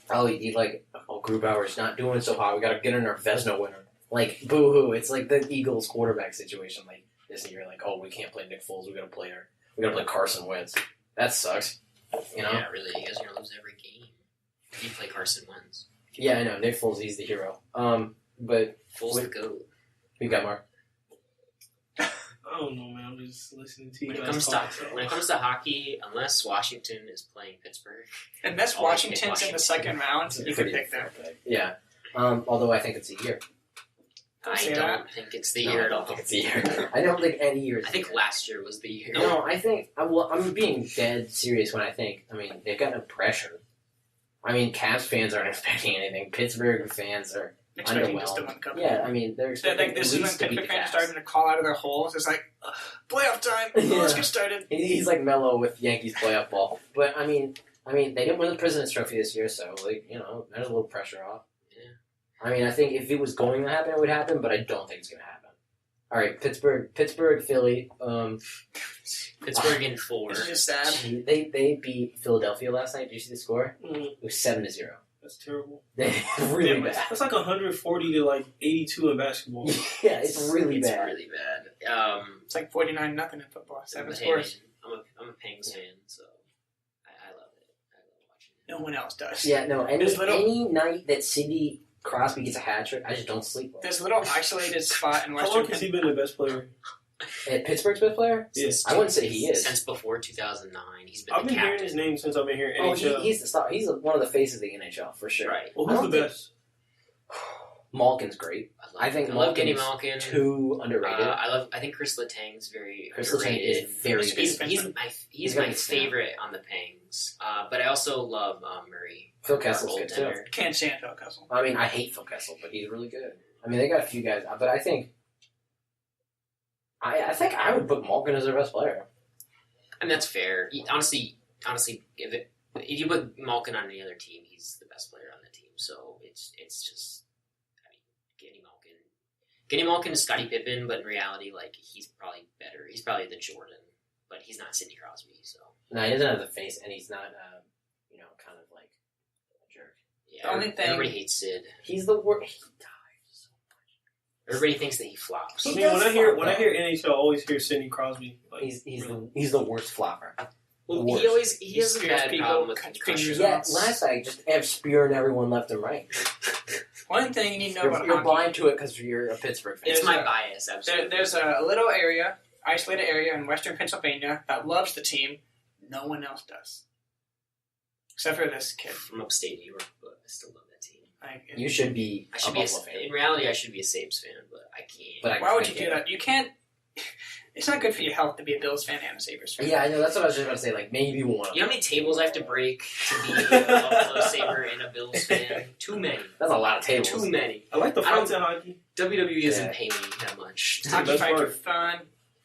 Grubauer's not doing so hot. We got to get in our Vezina winner. Like, boo-hoo. It's like the Eagles quarterback situation. Like this year, like, we can't play Nick Foles. We got to play Carson Wentz. That sucks. You know? Yeah, really. You guys are gonna lose every game. If you play Carson Wentz. Yeah, I know. Nick Foles, he's the hero. But Foles the GOAT. You got Mark? I don't know, man. I'm just listening to you When guys it comes to hockey, unless Washington is playing Pittsburgh, Unless Washington's in the second round, you can pick them. Yeah. Although I think it's a year. I don't think it's the year at all. I don't think it's a year. I don't think any year is I think last year was the year. No, I think... Well, I'm being dead serious when I think... I mean, they've got no pressure. I mean, Cavs fans aren't expecting anything. Pittsburgh fans are Expecting just to win cup. Yeah, I mean, they're expecting this at is when least to beat Pittsburgh the fans Cavs. starting to call out of their holes. It's like, playoff time. Let's get started. He's like Melo with Yankees playoff ball. But, I mean, they didn't win the President's Trophy this year, so, like, you know, there's a little pressure off. I mean, I think if it was going to happen, it would happen, but I don't think it's going to happen. All right, Pittsburgh, Philly. Pittsburgh in 4. It's just sad. They beat Philadelphia last night. Did you see the score? Mm-hmm. It was 7-0. That's terrible. Really bad. That's like 140 to like 82 in basketball. Yeah, it's really bad. It's really bad. It's like 49-0 in football. 7 but hey, scores. man, I'm a Penguins fan, so I love it. I love watching it. No one else does. Yeah, no. There's Any night that Sidney Crosby gets a hat trick, I just don't sleep well. There's a little isolated spot in How Western long has he been the best player? Pittsburgh's best player? Yes. I wouldn't say he is. Since before 2009, he's been I've the been hearing captain. his name since I've been here. Oh, NHL. he's the star. He's one of the faces of the NHL for sure. Right. Well, I who's don't the think- best? Malkin's great. I think I love Kenny Malkin's Malkin. Too underrated. I think Chris Letang's very Chris Letang underrated. is very good. He's got my good stamp. favorite on the Pangs. But I also love Murray. Phil our Kessel's good too. goaltender. Can't stand Phil Kessel. I mean, I hate Phil Kessel, but he's really good. I mean, they got a few guys, but I think I would put Malkin as their best player. And that's fair. Honestly, if you put Malkin on any other team, he's the best player on the team. So it's just, I mean, Kenny Malkin is Scottie Pippen, but in reality, like, he's probably better. He's probably the Jordan, but he's not Sidney Crosby. So No, he doesn't have the face, and he's not, kind of like a jerk. yeah, The only thing- everybody hates Sid. He's the worst. He dies so much. Everybody thinks that he flops. He I mean, does when I hear NHL, I always hear Sidney Crosby. Like, He's the worst flopper. Well, worst. he has a Spears bad people, problem with cut concussions. fingers Yeah, off. last night just have spearing everyone left and right. One thing you need to know about You're hockey. blind to it because you're a Pittsburgh fan. It's There's my a- bias, absolutely. There's a little area, isolated area in western Pennsylvania that loves the team. No one else does. Except for this kid. from upstate New York, but I still love that team. You should be I should a be Buffalo fan. in reality, I should be a Sabres fan, but I can't. But Why would you get do it. that? You can't. It's not good for your health to be a Bills fan and a Sabres fan. Yeah, I know. That's what I was just about to say. Like, maybe one. You know how many tables I have to break to be a Buffalo Sabre and a Bills fan? Too many. That's a lot of tables. Too many. I like the I don't- fights in hockey. WWE doesn't Yeah. pay me that much. the Hockey best fights are part. fun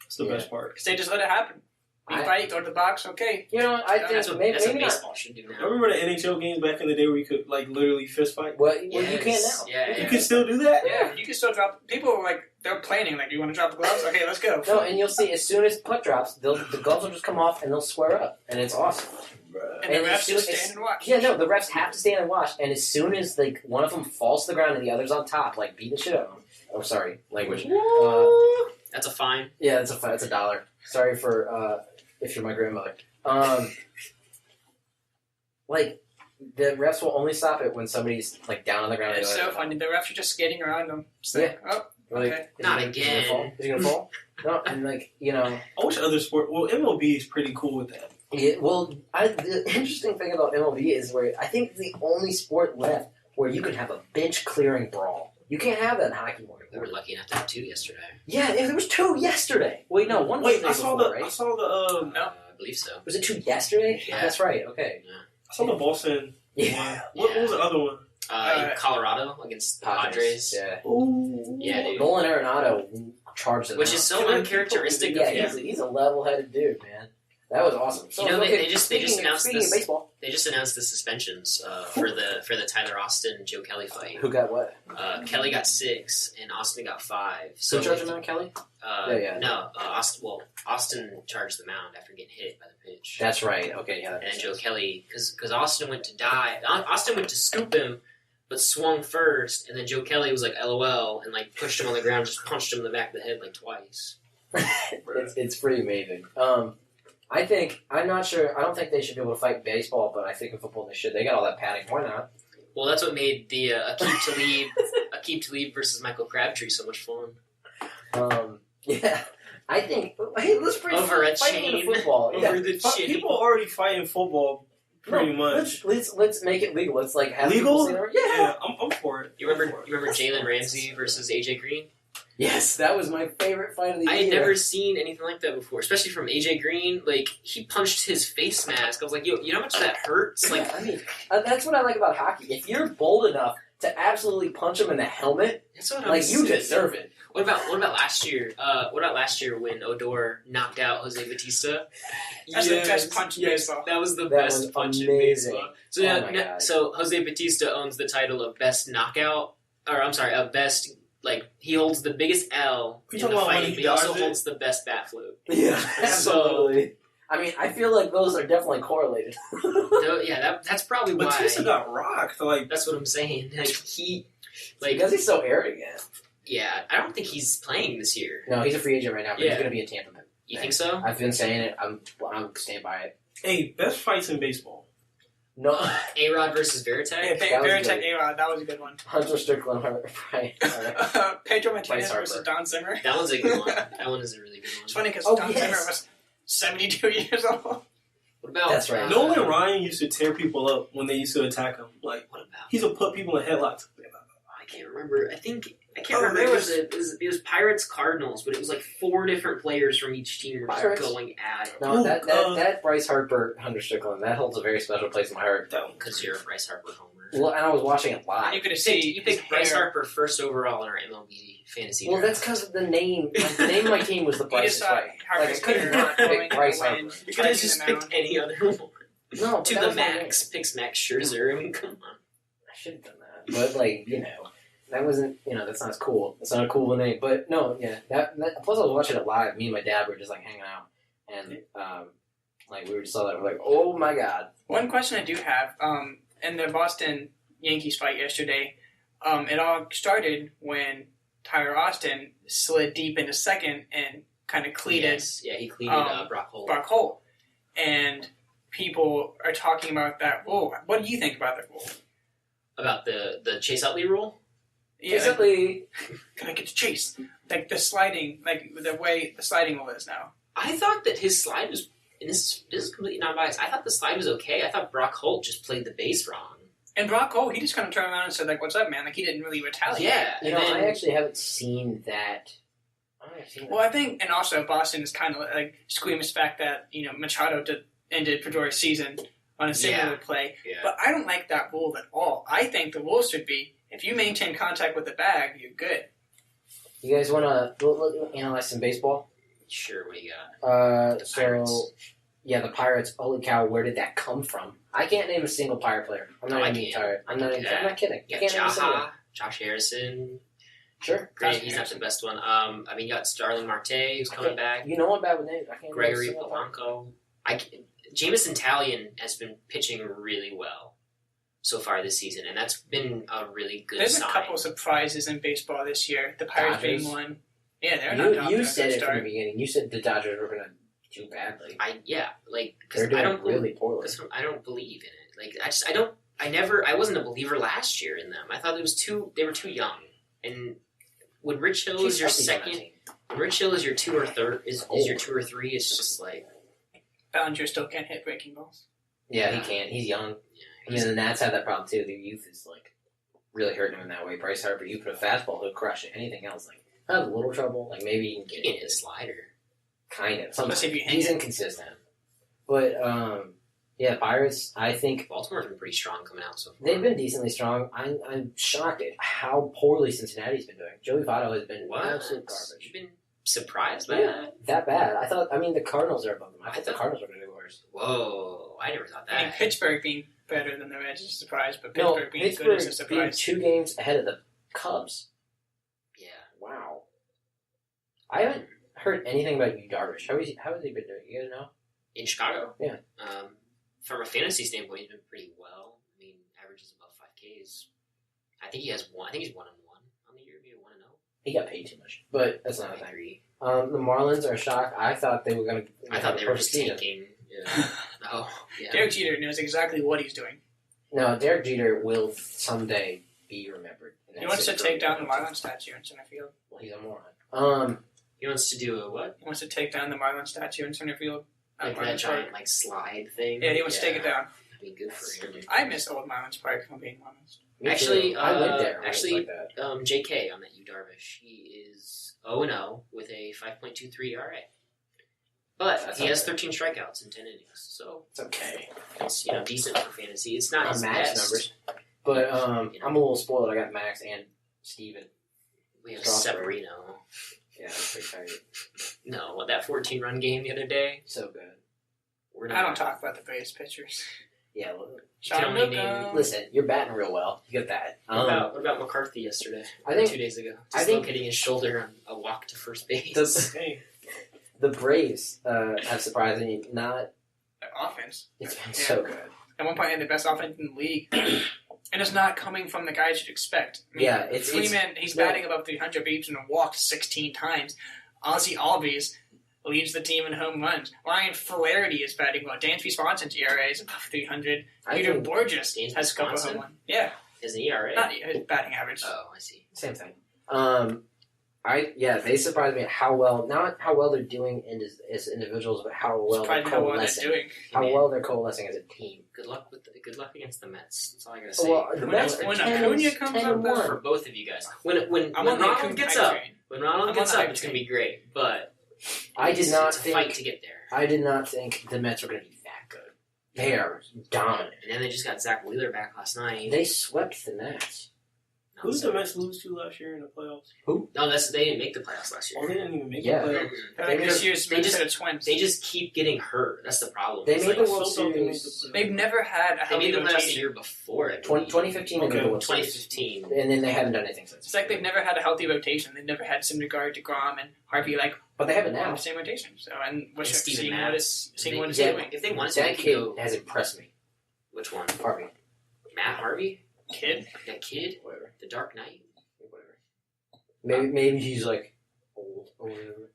It's the Yeah. best part. because they just let it happen. You I- fight, go to the box, okay. You know, I That's think what, maybe, that's what maybe not. baseball should do I now. remember the NHL games back in the day where you could like literally fist fight. Well, you can't Yes. now. Yeah, You can still do that. Yeah, you can still drop. People are like, they're planning, like, do you want to drop the gloves? Okay, let's go. No, and you'll see as soon as puck drops, the gloves will just come off and they'll square up, and it's awesome. And the And refs just stand and watch. Yeah, no, the refs have to stand and watch. And as soon as like one of them falls to the ground and the other's on top, like beat the shit out of them. Oh, sorry, language. That's a fine. Yeah, it's $1. Sorry for if you're my grandmother. Like the refs will only stop it when somebody's like down on the ground. It's so funny. The refs are just skating around them. Yeah. Oh, like, okay. Not again. Is he gonna fall? No, and like I wish other sport. Well, MLB is pretty cool with that. The interesting thing about MLB is where I think it's the only sport left where you can have a bench clearing brawl. You can't have that in hockey more. We were lucky enough to have 2 yesterday. Yeah, there was 2 yesterday. Wait, no, one was the day before, right? I saw the. I believe so. Was it 2 yesterday? Yeah. That's right. Okay. Yeah. I saw the Boston. Yeah. What was the other one? In Colorado against the Padres. Yeah. Ooh. Yeah, dude. Nolan Arenado charged it. Which is so uncharacteristic of him. He's a level-headed dude, man. That was awesome. So, they just announced speaking this. of baseball, They just announced the suspensions for the Tyler Austin Joe Kelly fight. who got what? Kelly got 6 and Austin got 5. So So charged him on Kelly? No, Austin charged the mound after getting hit by the pitch. That's right. Okay, yeah. And Joe Kelly, because Austin went to dive. Austin went to scoop him, but swung first, and then Joe Kelly was like LOL and like pushed him on the ground, just punched him in the back of the head like twice. it's pretty amazing. I'm not sure. I don't think they should be able to fight in baseball, but I think in football they should. They got all that padding. Why not? Well, that's what made the Aqib Talib versus Michael Crabtree so much fun. Yeah. I think. Hey, let's bring Over a fighting chain. into football. Over Yeah. the chin. People already fight in football pretty much. Let's make it legal. Let's like have Legal? people say, yeah. I'm for it. You remember Jalen Ramsey versus AJ Green? Yes, that was my favorite fight of the I year. had never seen anything like that before, especially from AJ Green. Like, he punched his face mask. I was like, yo, you know how much that hurts? Like, Yeah, I mean, that's what I like about hockey. If you're bold enough to absolutely punch him in the helmet, that's what like you deserve it. What about last year? What about last year when Odor knocked out Jose Batista? That's the best punch in baseball. That was the That best was punch amazing. in baseball. So Oh my God. so Jose Batista owns the title of best knockout, or I'm sorry, of best. Like, he holds the biggest L You in talking the about when fight, he but he also dodged it? holds the best bat flip. Yeah, So- absolutely. I mean, I feel like those are definitely correlated. So, yeah, that's probably why. Batista got rocked. Like, That's what I'm saying. Like, Because he's so arrogant. yeah, I don't think he's playing this year. No, he's a free agent right now, but Yeah. he's going to be in Tampa Bay. You think so? I've been saying it. I'm staying by it. hey, best fights in baseball. No, A-Rod versus Veritek? Yeah, That was Veritek good. A-Rod, that was a good one. Hunter Strickland, right? Pedro Bryce Martinez Harper. versus Don Zimmer. That one's a good one. That one is a really good It's one. funny because Oh, Don yes. Zimmer was 72 years old. What about... That's right. Nolan Ryan used to tear people up when they used to attack him. Like, What about... he's would put people in headlocks. I can't remember. I can't Oh, remember. there It was Pirates Cardinals, but it was like 4 different players from each team were just Pirates? going at it. No, Ooh, that Bryce Harper, Hunter Strickland, that holds a very special place in my heart. That one. Because you're a Bryce Harper homer. Well, and I was watching it live. You could have seen You picked Bryce Harper first overall in our MLB fantasy Well, draft. that's because of the name. Like, the name of my team was the You Bryce just saw Way. Like, I Harper's could career not going pick Bryce to win. Harper. You could have just picked any other one. No, but To that the was my max. Picks Max Scherzer. I mean, come on. I should have done that. But, like, that wasn't, that's not as cool. That's not a cool name. But, no, yeah. That, plus, I was watching it live. Me and my dad were just, like, hanging out. And, we were just saw that. We're like, oh, my God. One question I do have, in the Boston Yankees fight yesterday, it all started when Tyler Austin slid deep into second and kind of cleated Yes. Yeah, he cleated Brock Holt. Brock Holt. And people are talking about that rule. What do you think about that rule? About the Chase Utley rule? Yeah, Basically, can I get to chase? Like the sliding, like the way the sliding rule is now. I thought that his slide was, and this is completely non-biased, I thought the slide was okay. I thought Brock Holt just played the base wrong. And Brock Holt, he just kind of turned around and said, like, what's up, man? Like, he didn't really retaliate. Yeah. And then, I actually haven't seen that. Well, I think, and also Boston is kind of like squeamish fact that, Machado ended Pedroia's season on a similar play. Yeah. But I don't like that rule at all. I think the rule should be, if you maintain contact with the bag, you're good. You guys want to analyze some baseball? Sure, what do you got? The Pirates. Yeah, the Pirates. Holy cow, where did that come from? I can't name a single Pirate player. I'm not No, I even being can't. tired. I'm not kidding. You I got can't name a single one. Josh Harrison. Sure. Great, Josh he's not Harrison. the best one. You got Starling Marte, who's coming back. You know one bad with names. I can't Gregory name a single Pirate. Polanco. Jamison Talion has been pitching really well so far this season, and that's been a really good There's sign. a couple surprises in baseball this year. The Pirates Dodgers. being one. Yeah, they're not. You said it from the beginning. You said the Dodgers were going to do badly. Because They're doing I don't really poorly. I don't believe in it. Like I wasn't a believer last year in them. I thought they were too young. And when Rich Hill is your second, when Rich Hill is your 2 or 3, is your 2 or 3, it's just like Bellinger still can't hit breaking balls. Yeah, he can't. He's young. I mean, the Nats have that problem too. Their youth is like really hurting him in that way. Bryce Harper, you put a fastball, he'll crush it. Anything else, like I have a little trouble. Like maybe he can get a slider. Kind of. Sometimes if you hang he's it. inconsistent. But yeah, Pirates. I think Baltimore's been pretty strong coming out so far. they've been decently strong. I'm shocked at how poorly Cincinnati's been doing. Joey Votto has been absolute garbage. You've been surprised by that? That bad? I thought. I mean, the Cardinals are above them. I thought the Cardinals were going to do worse. Whoa! I never thought that. I mean, Pittsburgh being better than the Reds is a surprise, but No, Pittsburgh being Pittsburgh good is a being surprise. 2 games ahead of the Cubs. Yeah. Wow. I haven't heard anything about you, Darvish. How has he been doing? You guys know? In Chicago? Yeah. From a fantasy standpoint, he's been pretty well. I mean, averages above 5Ks. I think he has one. I think he's 1-1 on the year, maybe 1-0. He got paid too much, but that's not a I thing. agree. The Marlins are shocked. I thought they were going to. I thought they were just tanking. Yeah. Yeah. Derek Jeter knows exactly what he's doing. No, Derek Jeter will someday be remembered. He wants to take down the Marlins statue in center field. Well, he's a moron. He wants to do a what? He wants to take down the Marlins statue in center field. Like that giant slide thing? Yeah, he wants to take it down. I mean, good for him. I miss old Marlins Park, if I'm being honest. Me Actually, too. I went there. actually, Like that. JK on that Yu Darvish, he is 0-0 with a 5.23 ERA. But That's he has okay. 13 strikeouts in 10 innings, so It's okay. it's decent for fantasy. It's not his Max best. numbers. But I'm a little spoiled. I got Max and Steven. We have Strasburg. Severino. Yeah, that's pretty tired. No, that 14-run game the other day. So good. We're I don't talk about the Braves pitchers. Yeah, well, Sean only name- Newcomb. listen, you're batting real well. You get that. What about McCarthy yesterday? I think 2 days ago. I think- hitting his shoulder on a walk to first base. the Braves have surprisingly not. Their offense. It's been so good. At one point, they had the best offense in the league. And it's not coming from the guys you'd expect. I mean, Yeah, it's Freeman, he's no. batting above 300, but he's been walked 16 times. Ozzie Albies leads the team in home runs. Ryan Flaherty is batting well. Dansby Swanson's ERA is above 300. I Peter think Borges Dansby has a couple of Swanson? home runs. Yeah, His ERA? not his batting average. Oh, I see. same thing. They surprised me at how well, not how well they're doing as individuals, but how well they're Surprised how well they're coalescing. doing. How Man, well they're coalescing as a team. Good luck against the Mets. That's all I gotta say. Well, the When- Mets are when 10 Acuna comes up, 10-1. For both of you guys. When I'm on the Ronald Acuna gets hype up, train. when Ronald I'm gets on the up, hype it's gonna be great. But I did not it's a think. fight to get there. I did not think the Mets were going to be that good. They are dominant. And then they just got Zach Wheeler back last night. They swept the Nats. Who did the Mets lose to last year in the playoffs? No, they didn't make the playoffs last Oh, year. they didn't even make Yeah. the playoffs. Like They this just- year's they just- Minnesota Twins. They just keep getting hurt. That's the problem. They It's made like, the World So thought they made the Series. playoffs. They've never had a they healthy made the playoffs the rotation. year before it. 2015 they made the World Series. 2015. And then they haven't done anything since. It's like they've never had a healthy rotation. They've never had Syndergaard, DeGrom, and Harvey But they have it on now. the same rotation. So, and And Steven seeing Matz. what it's Yeah. doing. If they wanted to, That they could kid go. has impressed me. Which one? Harvey. Matt Harvey? Kid. That kid? Whatever. The Dark Knight? Whatever. Maybe he's like old or whatever.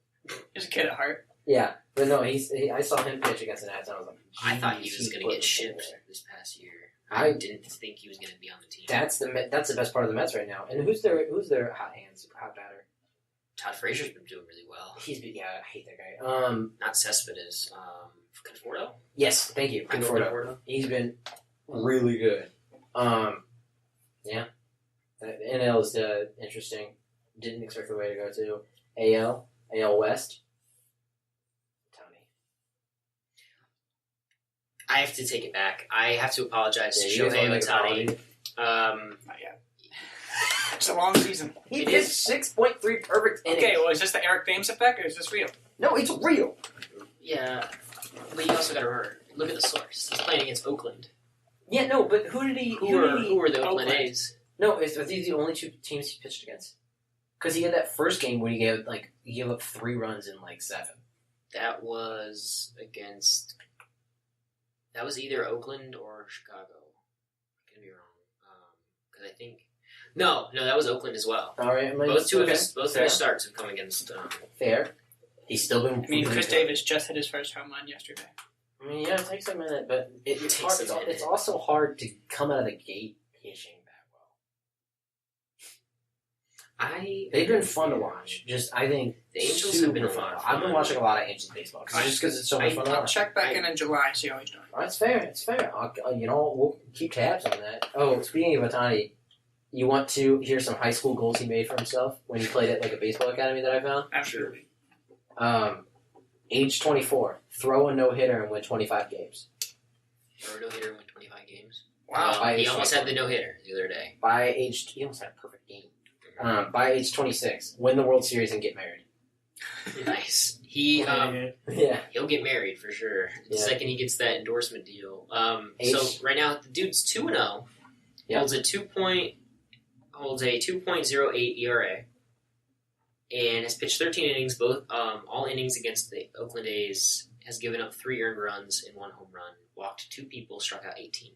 He's a kid at heart. Yeah. But no, I saw him pitch against the Nats and I was like, I thought he "Jeez, was going to put get it shipped there." this past year. I- I didn't think he was going to be on the team. That's the best part of the Mets right now. And who's their hot batter? Todd Frazier's been doing really well. I hate that guy. Not Cespedes. Conforto? Yes, thank you. Michael Conforto. Conforto. He's been really good. Yeah. The NL is interesting. Didn't expect the way to go to. AL West. Tony. I have to take it back. I have to apologize to you guys wanna Shohei make an Ohtani. apology? Not yet. It's a long season. He It pitched is. 6.3 perfect innings. Okay, well, is this the Eric Thames effect, or is this real? No, it's real. Yeah, but you also got to remember, look at the source. He's playing against Oakland. Yeah, no, but who did he? Who are the Oakland Oakland. A's? No, are these the only two teams he pitched against? Because he had that first game where he gave up 3 runs in 7. That was against That was either Oakland or Chicago. I could be wrong. Because I think... No, that was Oakland as well. All right. Both of his starts have come against... Fair. He's still been... I mean, Chris Davis just hit his first home run yesterday. I mean, yeah, it takes a minute, but it's hard. It's also hard to come out of the gate pitching that well. They've been fun to watch. I think the Angels have been fun. I've been watching a lot of Angels baseball just because it's so much fun to watch. I'll check back in July and see how he's doing. That's fair. It's fair. We'll keep tabs on that. Oh, speaking of Ohtani, you want to hear some high school goals he made for himself when he played at like a baseball academy that I found? Absolutely. Age 24, throw a no-hitter and win 25 games. Throw a no-hitter and win 25 games? Wow. He almost had the no-hitter the other day. He almost had a perfect game. By age 26, win the World Series and get married. Nice. He'll get married for sure. The second he gets that endorsement deal. So right now the dude's 2-0. Holds a 2.08 ERA. And has pitched 13 innings, all innings against the Oakland A's, has given up 3 earned runs and 1 home run, walked 2 people, struck out 18.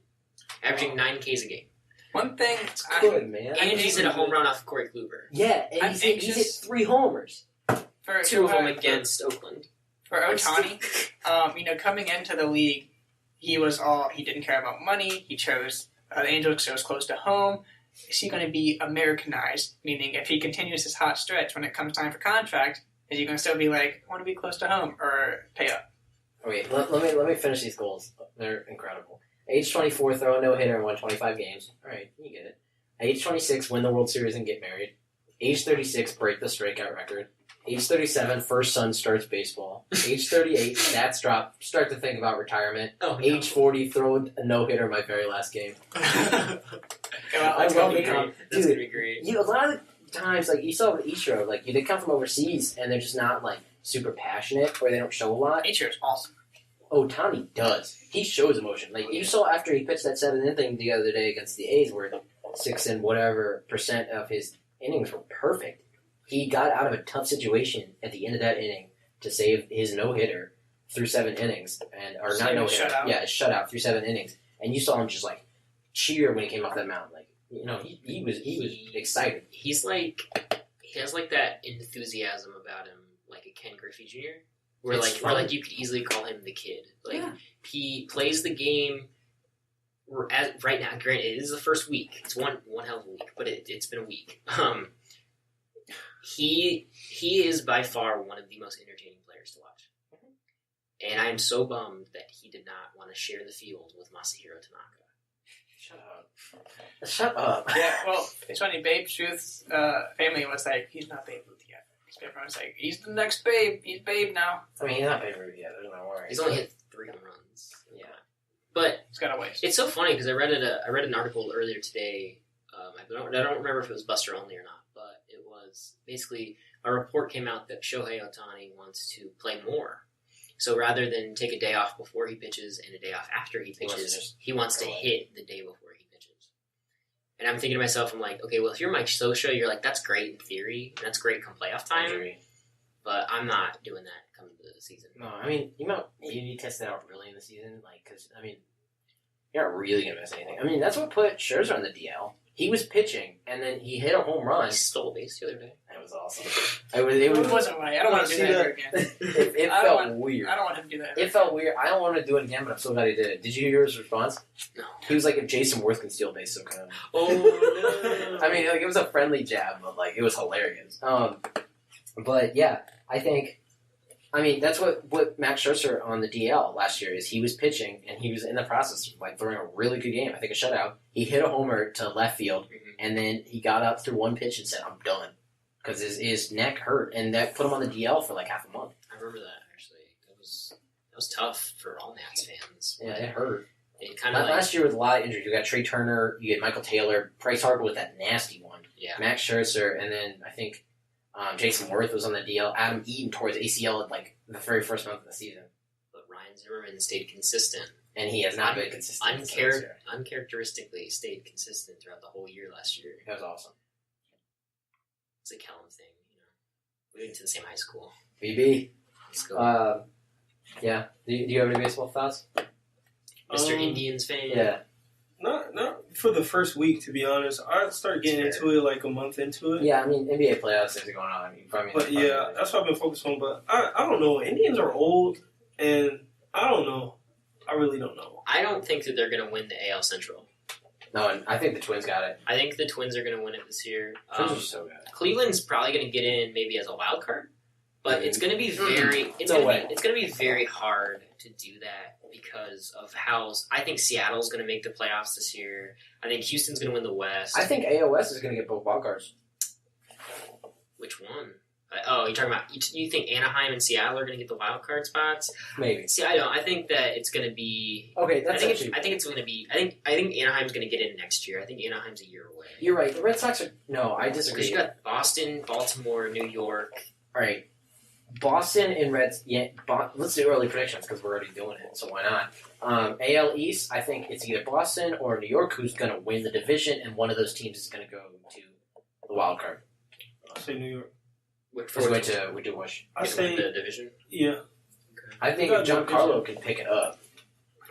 Averaging 9 Ks a game. One thing... That's good, man. And he's hit a home run off of Corey Kluber. Yeah, and he's hit 3 homers. 2 of them against Oakland. For Ohtani, coming into the league, he didn't care about money. He chose the Angels because it was close to home. Is he going to be Americanized? Meaning, if he continues his hot stretch when it comes time for contract, is he going to still be like, I want to be close to home or pay up? Okay, let me finish these goals. They're incredible. Age 24, throw a no-hitter and win 25 games. All right, you get it. Age 26, win the World Series and get married. Age 36, break the strikeout record. Age 37, first son starts baseball. Age 38, stats drop. Start to think about retirement. Age 40, throw a no-hitter my very last game. I love it. That's going to be great. A lot of the times, like, you saw with Ichiro, like, they come from overseas and they're just not, like, super passionate or they don't show a lot. Ichiro's awesome. Ohtani does. He shows emotion. Like, you saw after he pitched that 7th inning the other day against the A's where 6 and whatever % of his innings were perfect. He got out of a tough situation at the end of that inning to save his no-hitter through 7 innings. Or not no-hitter. Yeah, shutout through 7 innings. And you saw him just, like, cheer when he came off that mound. Like, he was excited. He has like that enthusiasm about him, like a Ken Griffey Jr. Where you could easily call him the kid. Like he plays the game right now. Granted, it is the first week. It's one hell of a week, but it's been a week. He is by far one of the most entertaining players to watch, and I am so bummed that he did not want to share the field with Masahiro Tanaka. Shut up. Yeah, well, it's funny. Babe Ruth's family was like, he's not Babe Ruth yet. Everyone was like, he's the next Babe. He's Babe now. I mean, he's not Babe Ruth yet. There's no worry. He's only hit 3 home runs. Yeah, but he's got a ways. It's so funny because I read an article earlier today. I don't remember if it was Buster Only or not, but it was basically a report came out that Shohei Ohtani wants to play more. So rather than take a day off before he pitches and a day off after he pitches, he wants to hit the day before he pitches. And I'm thinking to myself, I'm like, okay, well, if you're Mike Scioscia, you're like, that's great in theory, and that's great come playoff time, but I'm not doing that come the season. No, I mean, you test that out really in the season, like, because, I mean, you're not really going to miss anything. I mean, that's what put Scherzer on the DL. He was pitching, and then he hit a home run. He stole a base the other day. That was awesome. It wasn't right. I don't want to do that ever again. It felt weird. I don't want him to do that. It felt weird. I don't want to do it again, but I'm so glad he did it. Did you hear his response? No. He was like, if Jason Worth can steal base, so can I. Oh, no. I mean, like, it was a friendly jab, but, like, it was hilarious. But, yeah, I think, I mean, that's what Max Scherzer on the DL last year is. He was pitching, and he was in the process of, like, throwing a really good game. I think a shutout. He hit a homer to left field, and then he got up through one pitch and said, I'm done. Because his neck hurt, and that put him on the DL for, like, half a month. I remember that, actually. That was tough for all Nats fans. Yeah, it hurt. It kind of last year with a lot of injuries. You got Trey Turner, you get Michael Taylor, Bryce Harper with that nasty one. Yeah. Max Scherzer, and then I think Jason Worth was on the DL. Adam Eaton tore his ACL at, like, the very first month of the season. But Ryan Zimmerman stayed consistent. And he has not been consistent. Uncharacteristically stayed consistent throughout the whole year last year. That was awesome. It's a Kellum thing, We went to the same high school. BB. Let's go. Yeah. Do you have any baseball thoughts? Mr. Indians fan. Yeah. Not for the first week, to be honest. I start getting into it like a month into it. Yeah, I mean, NBA playoffs things are going on. But yeah, that's what I've been focused on. But I don't know. Indians are old, and I don't know. I really don't know. I don't think that they're going to win the AL Central. No, and I think the Twins got it. I think the Twins are going to win it this year. Twins are so good. Cleveland's probably going to get in maybe as a wild card, but it's going to be it's going to be very hard to do that because of how I think Seattle's going to make the playoffs this year. I think Houston's going to win the West. I think AOS is going to get both wild cards. Which one? Oh, you're talking about you think Anaheim and Seattle are going to get the wild card spots? Maybe. See, I don't. I think that it's going to be. Okay, I think it's going to be. I think Anaheim's going to get in next year. I think Anaheim's a year away. You're right. The Red Sox are. No, I disagree. Because you got Boston, Baltimore, New York. All right. Boston and Reds. Yeah, let's do early predictions because we're already doing it. So why not? AL East. I think it's either Boston or New York who's going to win the division, and one of those teams is going to go to the wild card. I'll say New York. Which way to we do wish? I say the division. Yeah. Okay. I think Giancarlo can pick it up.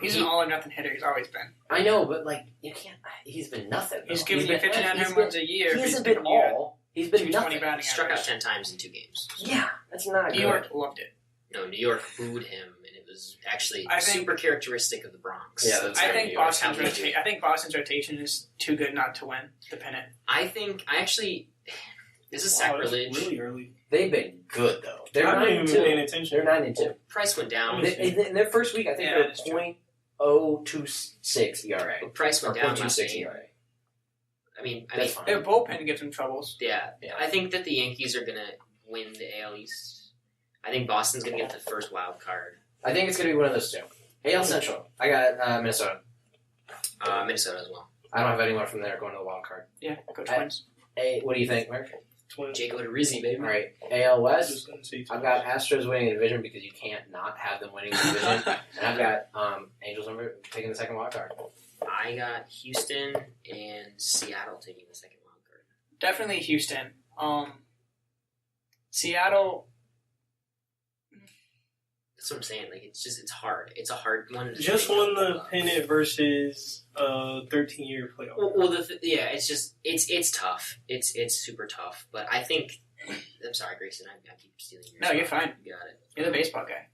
He's an all or nothing hitter. He's always been. I know, but like you can't. He's been nothing. He's given you 59 home runs a year. He hasn't been all. He's been nothing. Struck out 10 times in 2 games. Yeah, that's not New York loved it. No, New York booed him, and it was actually super characteristic of the Bronx. Yeah, I think Boston's rotation is too good not to win the pennant. This is sacrilege. Really early. They've been good though. They're 9-2. Paying attention. They're 9-2. Price went down. In their first week, I think they're .026 ERA. But price went down last .026 game. ERA. I mean, their bullpen gives them troubles. Yeah, I think that the Yankees are gonna win the AL East. I think Boston's gonna get the first wild card. I think it's gonna be one of those two. AL Central. I got Minnesota. Minnesota as well. I don't have anyone from there going to the wild card. Yeah, go Twins. What do you think, Mark? Twins. Jacob Rizzi, baby. All right, AL West. I've got Astros winning the division because you can't not have them winning the division. And I've got Angels taking the second wild card. I got Houston and Seattle taking the second wild card. Definitely Houston. Seattle. That's what I'm saying. Like it's hard. It's a hard one. Just won the pennant versus 13-year playoff. Well, it's tough. It's super tough. But I think I'm sorry, Grayson. I keep stealing your. No, you're fine. You got it. You're the baseball guy.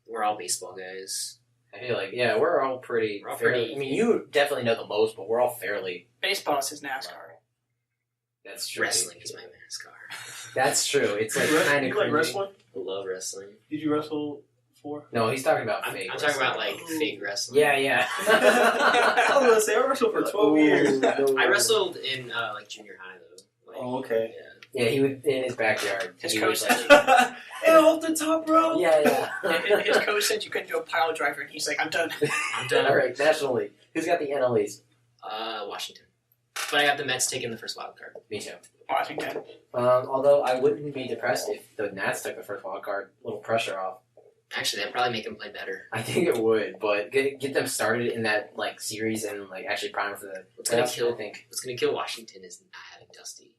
We're all baseball guys. I feel like we're all pretty. I mean, you definitely know the most, but we're all fairly. Baseball is his NASCAR. That's true. Wrestling is my NASCAR. That's true. It's like kind of you like wrestling. I love wrestling. Did you wrestle before? No, he's talking about fake. I'm talking about like fake wrestling. Yeah. I was gonna say I wrestled for 12 years. I wrestled in like junior high though. Like, okay. Yeah, he would in his backyard. His coach said, and off the top rope. Yeah. His coach said you couldn't do a pile driver, and he's like, I'm done. I'm done. All right, National League. Who's got the NL East? Washington. But I have the Mets taking the first wild card. Me too. Washington. Although I wouldn't be depressed if the Nats took the first wild card. A little pressure off. Actually, that'd probably make them play better. I think it would, but get them started in that like series and like actually prime for the. What's gonna kill Washington is not having Dusty.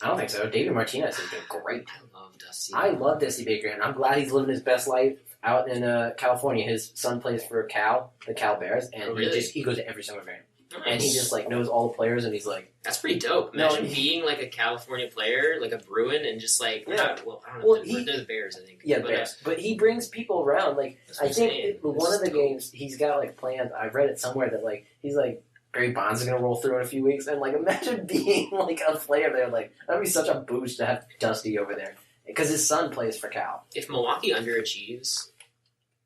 I don't think so. David Martinez has been great. I love Dusty. I love Dusty Baker, and I'm glad he's living his best life out in California. His son plays for the Cal Bears, and he goes to every summer game. Nice. And he just like knows all the players, and he's like, that's pretty dope. Imagine being like a California player, like a Bruin, and just like I don't know. They're the Bears, I think. Yeah, the Bears. But he brings people around. Like I think one of the games he's got like planned. I read it somewhere that like he's like Barry Bonds is gonna roll through in a few weeks, and like imagine being like a player there. Like that'd be such a boost to have Dusty over there because his son plays for Cal. If Milwaukee underachieves,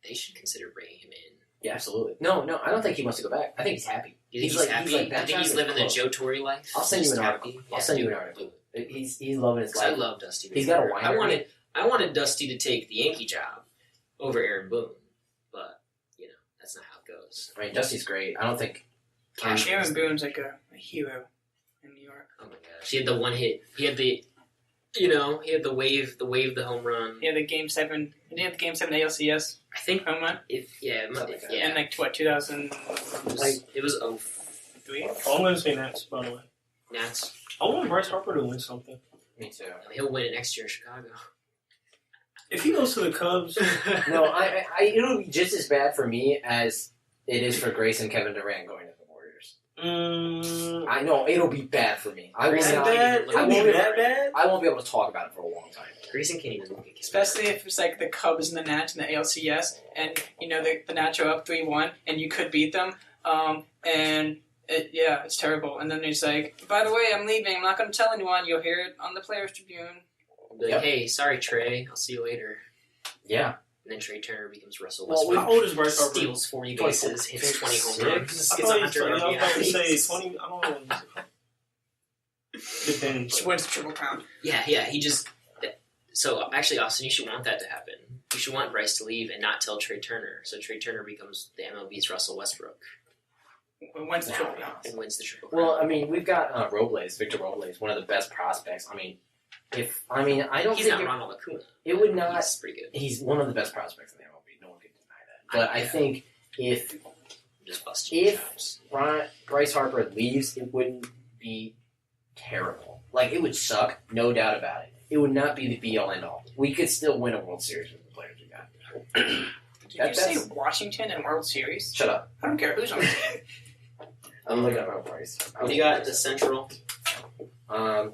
they should consider bringing him in. Yeah, absolutely. No, I don't think he wants to go back. I think he's happy. He's happy. I think he's living the Joe Torre life. I'll send you an article. I'll send you an article. He's loving his life. I love Dusty. He's got a winery. I wanted Dusty to take the Yankee job over Aaron Boone, but that's not how it goes. I mean, Dusty's great. I don't think Aaron Boone's like a hero in New York. Oh my gosh, he had the one hit. He had the. He had the wave, the home run. Yeah, the Game 7. Did he have the Game 7 ALCS? I think home run. And like what 2000? It was 03. I'm gonna say Nats, by the way. Nats. I want Bryce Harper to win something. Me too. He'll win it next year in Chicago. If he goes to the Cubs, no, it'll be just as bad for me as It is for Grayson and Kevin Durant going to the Warriors. I I know it'll be bad for me. I will Grayson not. bad? I It'll won't be be that bad? I won't be able to talk about it for a long time. Grayson can't even look at Especially if it's like the Cubs and the Nats in the ALCS, and the Nats are up 3-1, and you could beat them. It's terrible. And then he's like, by the way, I'm leaving. I'm not going to tell anyone. You'll hear it on the Players Tribune. Like, hey, sorry, Trey. I'll see you later. Yeah. And then Trey Turner becomes Russell Well, Westbrook. How old is Bryce Harper? Steals 40 bases, hits 20 home runs, I gets thought 100 I was about to say RBIs. 20. I don't know. Depends. She wins the Triple Crown. Yeah, he just... So, actually, Austin, you should want that to happen. You should want Bryce to leave and not tell Trey Turner. So Trey Turner becomes the MLB's Russell Westbrook Wins the Triple Crown. and wins the Triple Crown. Well, I mean, we've got Victor Robles, one of the best prospects. I don't He's think not Ronald Acuna. it would not. He's pretty good. He's one of the best prospects in the MLB. No one can deny that. But I think if Just busting his chops. Bryce Harper leaves, it wouldn't be terrible. Like, it would suck, no doubt about it. It would not be the be-all, end-all. We could still win a World Series with the players we got. Did you say Washington and World Series? Shut up. I don't care who's on the team. I'm looking at my Bryce. What do you got at the Central? God.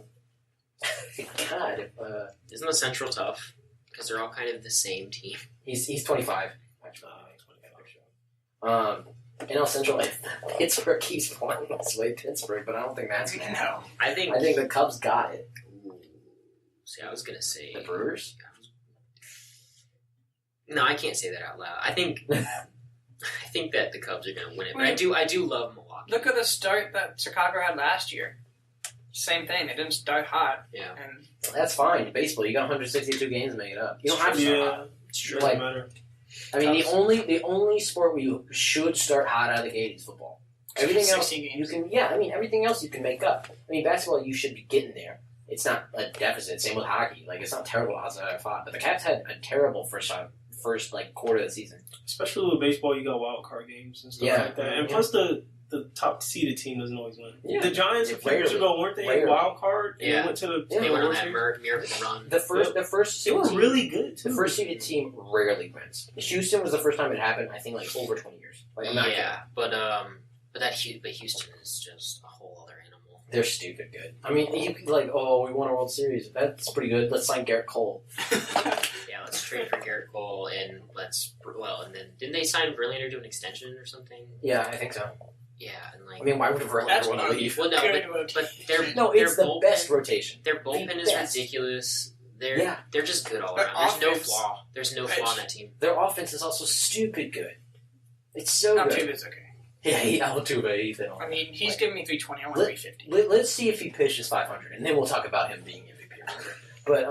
Isn't the Central tough? Because they're all kind of the same team. He's 25. Actually, NL Central, if Pittsburgh keeps playing this way, Pittsburgh, but I don't think that's going to happen. No. I think the Cubs got it. Ooh. See, I was going to say... The Brewers? No, I can't say that out loud. I think that the Cubs are going to win it. But I do love Milwaukee. Look at the start that Chicago had last year. Same thing. They didn't start hot. Yeah. And That's fine. Baseball, you got 162 games to make it up. You don't have to start hot. It's true. Doesn't matter. I mean, the only sport where you should start hot out of the gate is football. Everything else 16 you games. can, everything else you can make up. I mean, basketball you should be getting there. It's not a deficit. Same with hockey. Like, it's not terrible outside of 5. But the Caps had a terrible first quarter of the season. Especially with baseball, you got wild card games and stuff Yeah. like that. And plus, the top seeded team doesn't always win. Yeah. The Giants a few years Rarely. ago, weren't they Rarely. a wild card? And Yeah. they went to the Yeah. They went on World that Series? miracle run. The first They were team, really good too. the first seeded team rarely wins. Houston was the first time it happened. I think like over 20 years. Like, I'm not kidding. Yeah, but Houston is just a whole other animal. They're stupid good. I mean, you could like, oh, we won a World Series. That's pretty good. Let's sign Garrett Cole. Yeah, let's trade for Garrett Cole and and then didn't they sign Verlander to an extension or something? Yeah, I think so. Yeah, and like I mean, why would Verlander want to leave? well, no, Good but their It's their the best rotation. Their bullpen The is best. ridiculous. They're just good all Their around. There's no offense- flaw. There's no flaw in that team. Their offense is also stupid good. It's so Not good. too is okay. Yeah, Altuve, Ethan. I mean, he's giving me 320. I want Let- 350. Let's see if he pitches 500, and then we'll talk about him being MVP. But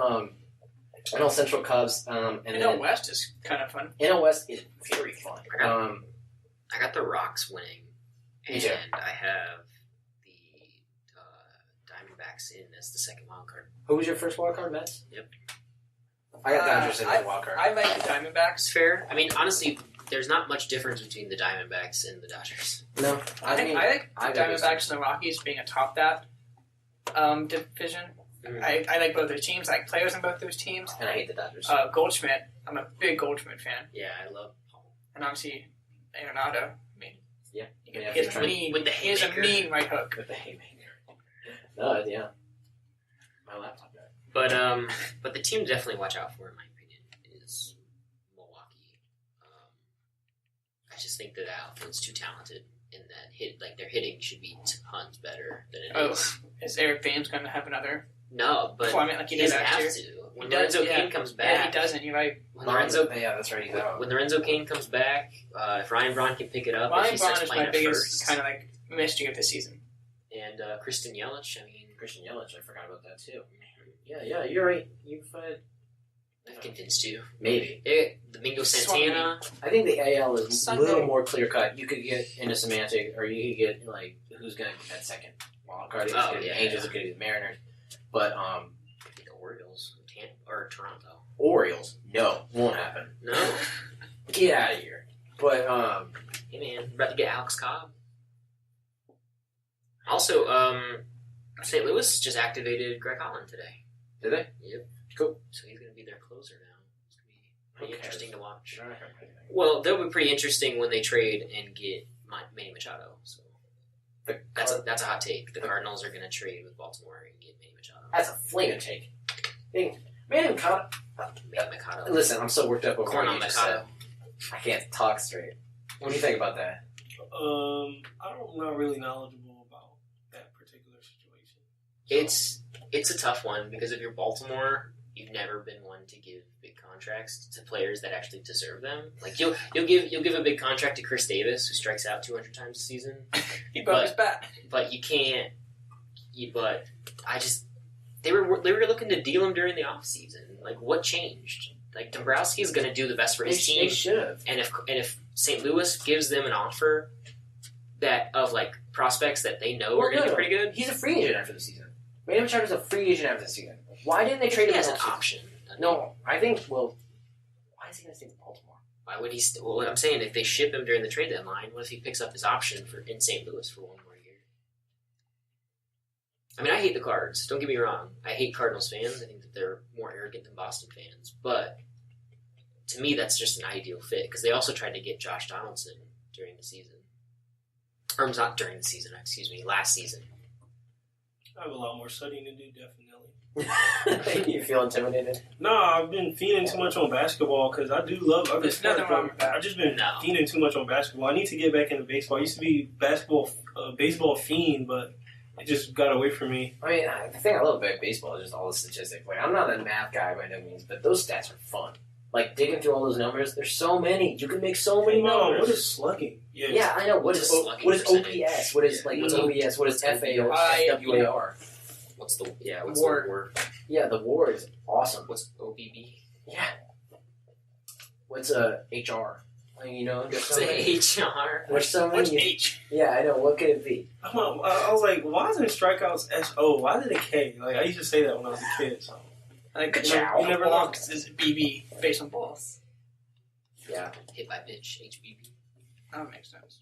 NL Central Cubs, and And then West is kind of fun. NL West is very fun. I got the Rocks winning, Me and too. I have the Diamondbacks in as the second wild card. Who was your first wild card, Mets? Yep. I got Dodgers in the wild card. I like the Diamondbacks. It's fair. I mean, honestly, there's not much difference between the Diamondbacks and the Dodgers. No, I mean, like I the got Diamondbacks and the Rockies being atop that division. Mhm. I like both their teams. I like players on both those teams. and I hate the Dodgers. Goldschmidt. I'm a big Goldschmidt fan. Yeah, I love Paul. And obviously, Arenado. I mean, Yeah. he Yeah, has for a sure. mean, With the he has a haymaker. mean right hook. With the haymaker. No, yeah. My laptop died. But the team to definitely watch out for, in my opinion, is Milwaukee. I just think that outfield's too talented, and that their hitting should be tons better than it is. Is Eric Thames going to have another No, but deployment like he he did doesn't last have year? to. When He does, Lorenzo yeah. Cain comes Yeah, back, he doesn't. You're right. when Lorenzo Yeah, that's right. He's out. when Lorenzo Cain comes back, if Ryan Braun can pick it up, if Ryan he Braun starts is playing my at biggest first, kind of like mystery of the season. and Kristen Yelich, I mean, Christian Yelich, I forgot about that too. Yeah, you're right. You've I've convinced you. maybe. Domingo Santana, I think the AL is a Sunday. little more clear cut. You could get into semantic, or you could get like who's going to get that second wild card. It's Oh, gonna be yeah, the Angels, yeah. it's going to be the Mariners, but I think Orioles, or Toronto. Orioles, no, won't happen. No, Get out of here. But hey man, about to get Alex Cobb. Also, St. Louis just activated Greg Holland today. did they? Yep. Cool. So he's going to be their closer now. It's gonna be Pretty interesting to watch. They're not gonna pay anything. Well, that'll be pretty interesting when they trade and get Manny Machado. So that's a hot take. The Cardinals are going to trade with Baltimore and get Manny Machado. That's a flaming take. Manny Machado. Manny Machado. Listen, I'm so worked up over Corn what on you just said. Machado. I can't talk straight. What do you think about that? I'm not really knowledgeable about that particular situation. It's a tough one because if you're Baltimore, you've never been one to give big contracts to players that actually deserve them. Like you'll give a big contract to Chris Davis, who strikes out 200 times a season. He broke his bat. But you can't. They were looking to deal him during the offseason. Like what changed? Like Dombrowski is going to do the best for his team. They should have. And if St. Louis gives them an offer that of like prospects that they know are going to be pretty good, He's a free agent after the season. Manny Machado's a free agent after the season. Why didn't they trade him as an off season? option. No, I think. Well, why is he going to stay with Baltimore? Why would he? Well, what I'm saying, if they ship him during the trade deadline, what if he picks up his option in St. Louis for one more year? I mean, I hate the Cards. Don't get me wrong. I hate Cardinals fans. I think that they're more arrogant than Boston fans. But to me, that's just an ideal fit because they also tried to get Josh Donaldson during the season. Or not during the season. Excuse me, last season. I have a lot more studying to do, definitely. You feel intimidated? No, I've been fiending too much on basketball because I do love other There's sports. nothing wrong with that. I've just been fiending too much on basketball. I need to get back into baseball. I used to be baseball fiend, but it just got away from me. I mean, the thing I love about baseball is just all the statistics. Like, I'm not a math guy by no means, but those stats are fun. Like, digging through all those numbers, there's so many. You can make so many numbers. What is slugging? Yeah, I know. What is OPS? What is what's OPS? What is FWAR? What's the WAR? Yeah, the WAR is awesome. What's OBB? Yeah. What's HR? I mean, What's HR? There's so many. What's H? Yeah, I know. What could it be? I was like, why isn't strikeouts SO? Why is it a K? Like, I used to say that when I was a kid. So. Like, you never know. walks is BB based on balls. Yeah. Hit by pitch, HBB. That makes sense.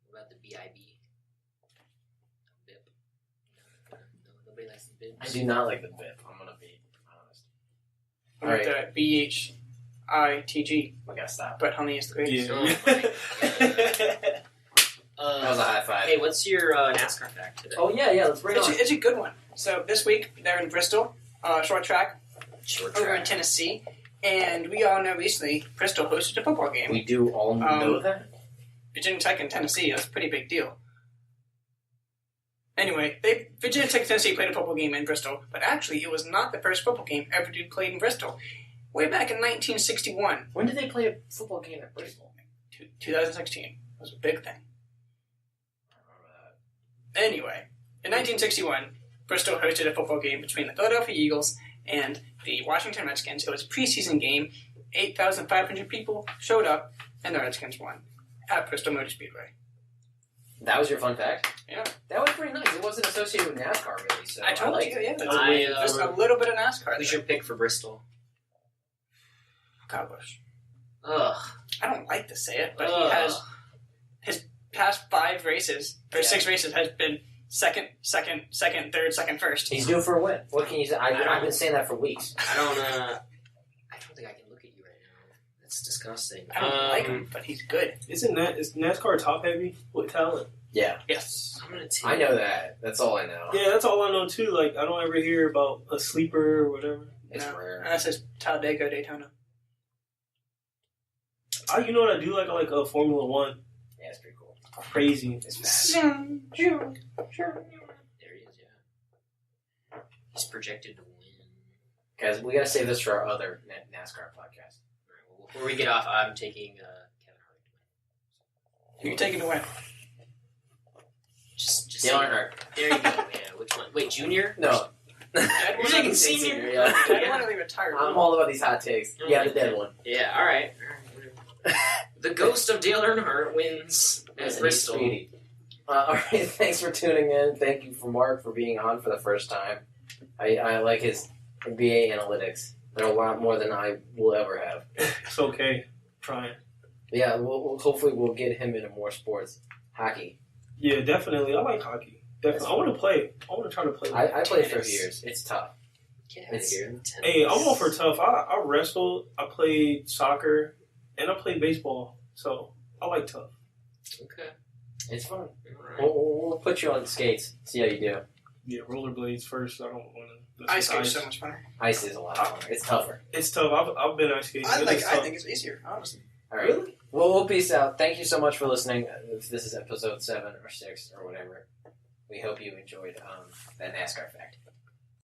What about the BIB? BIP. No, nobody likes the BIP. I do not like the BIP. I'm gonna be honest. All right. The BHITG, I gotta stop. but honey is the greatest. Yeah. That was a high five. Hey, what's your NASCAR fact today? Oh yeah. Let's bring it on. It's a good one. So this week they're in Bristol, short track, over in Tennessee, and we all know recently Bristol hosted a football game. We do all know that. Virginia Tech and Tennessee. That's a pretty big deal. Anyway, Virginia Tech and Tennessee played a football game in Bristol, but actually it was not the first football game ever to be played in Bristol. Way back in 1961. When did they play a football game at Bristol? 2016 was a big thing. I remember that. Anyway, in 1961, Bristol hosted a football game between the Philadelphia Eagles and the Washington Redskins. It was a preseason game. 8,500 people showed up, and the Redskins won at Bristol Motor Speedway. That was your fun fact? Yeah. That was pretty nice. It wasn't associated with NASCAR, really. So I told you, yeah. Just a I, little bit of NASCAR. Who's your pick for Bristol? Kyle Busch. Ugh. I don't like to say it, but he has his past 5 races, or 6 races, has been second, third, second, first. He's due for a win. What can you say? I've been saying that for weeks. I don't think I can look at you right now. That's disgusting. I don't like him, but he's good. Is NASCAR top heavy with talent? Yeah. Yes. I'm gonna take. I know that. That's all I know. Yeah, that's all I know too. Like, I don't ever hear about a sleeper or whatever. It's rare. And that says Talladega, Daytona. You know what I do like? I like Formula One. Yeah, it's pretty cool. Crazy. It's fast. There he is. Yeah. He's projected to win. Guys, we gotta save this for our other NASCAR podcast. All right, well, before we get off, I'm taking Kevin Hart. Who you taking to win? Just Dale Earnhardt. There you go. Yeah, which one? Wait, Junior? No. Dead You're one? taking senior? Yeah. Dead one or the retired one? I'm all about these hot takes. Yeah, the dead one. Yeah. All right. The ghost of Dale Earnhardt wins at He's Bristol. speedy. All right, thanks for tuning in. Thank you for Mark for being on for the first time. I like his NBA analytics. They're a lot more than I will ever have. It's okay. Trying. Yeah, hopefully we'll get him into more sports. Hockey. Yeah, definitely. I like hockey. Definitely. I want to play. I want to try to play. I played for years. It's tough. It's- Hey, I'm all for tough. I wrestled, I played soccer, and I played baseball. So I like tough. Okay. It's fun. All right. We'll put you on skates. See how you do. Yeah, rollerblades first. I don't want to. Ice skate's so much fun. Ice is a lot of fun. It's tougher. It's tough. I've been ice skating. I It is tough. think it's easier, honestly. All right. Well, we'll peace out. Thank you so much for listening. If this is episode 7 or 6 or whatever, we hope you enjoyed that NASCAR fact.